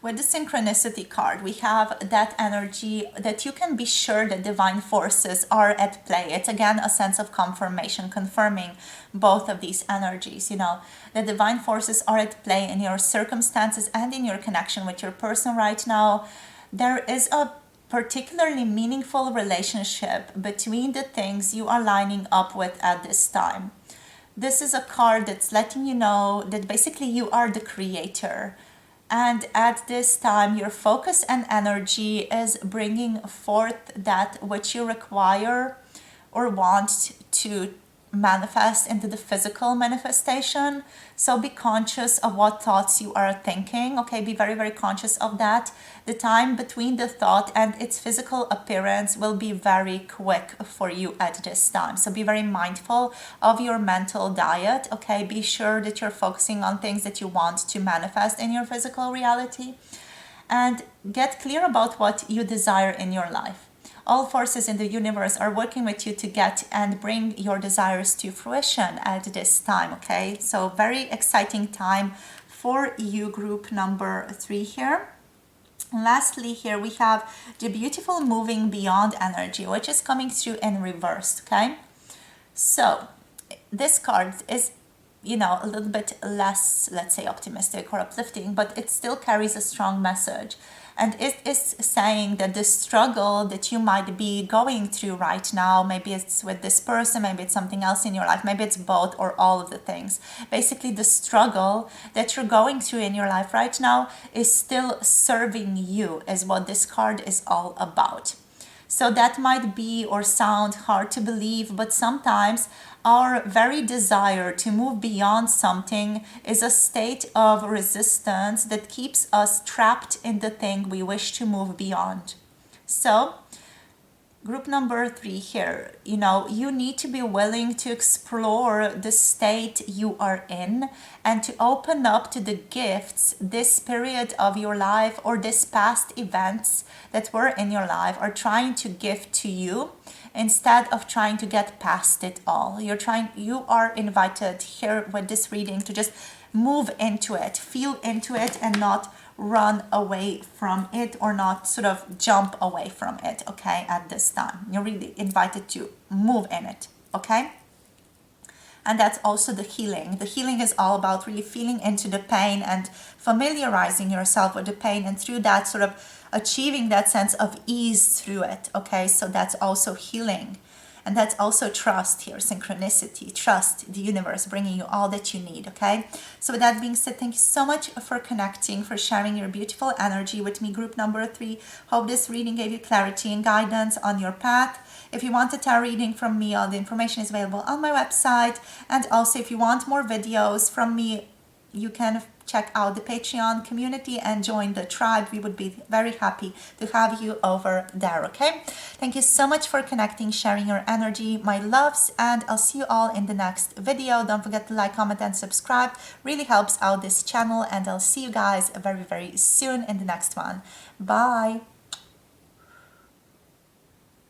With the synchronicity card, we have that energy that you can be sure that divine forces are at play. It's again a sense of confirmation, confirming both of these energies. You know, the divine forces are at play in your circumstances and in your connection with your person right now. There is a particularly meaningful relationship between the things you are lining up with at this time. This is a card that's letting you know that basically you are the creator. And at this time, your focus and energy is bringing forth that which you require or want to manifest into the physical manifestation. So be conscious of what thoughts you are thinking. Okay, be very, very conscious of that. The time between the thought and its physical appearance will be very quick for you at this time. So be very mindful of your mental diet. Okay, be sure that you're focusing on things that you want to manifest in your physical reality, and get clear about what you desire in your life. All forces in the universe are working with you to get and bring your desires to fruition at this time, okay? So very exciting time for you, group number 3 here. And lastly, here we have the beautiful moving beyond energy, which is coming through in reverse, okay? So this card is, you know, a little bit less, let's say, optimistic or uplifting, but it still carries a strong message. And it is saying that the struggle that you might be going through right now, maybe it's with this person, maybe it's something else in your life, maybe it's both or all of the things. Basically, the struggle that you're going through in your life right now is still serving you, is what this card is all about. So that might be or sound hard to believe, but sometimes our very desire to move beyond something is a state of resistance that keeps us trapped in the thing we wish to move beyond. So, group number 3 here, you know, you need to be willing to explore the state you are in and to open up to the gifts this period of your life or this past events that were in your life are trying to give to you, instead of trying to get past it all. You are invited here with this reading to just move into it, feel into it, and not run away from it or not sort of jump away from it, okay, at this time. You're really invited to move in it, okay? And that's also the healing. The healing is all about really feeling into the pain and familiarizing yourself with the pain, and through that sort of achieving that sense of ease through it, okay? So that's also healing. And that's also trust here, synchronicity, trust the universe bringing you all that you need, okay? So with that being said, thank you so much for connecting, for sharing your beautiful energy with me, group number 3. Hope this reading gave you clarity and guidance on your path. If you want a tarot reading from me, all the information is available on my website. And also, if you want more videos from me, you can check out the Patreon community and join the tribe. We would be very happy to have you over there, okay? Thank you so much for connecting, sharing your energy, my loves, and I'll see you all in the next video. Don't forget to like, comment, and subscribe. Really helps out this channel, and I'll see you guys very, very soon in the next one. Bye!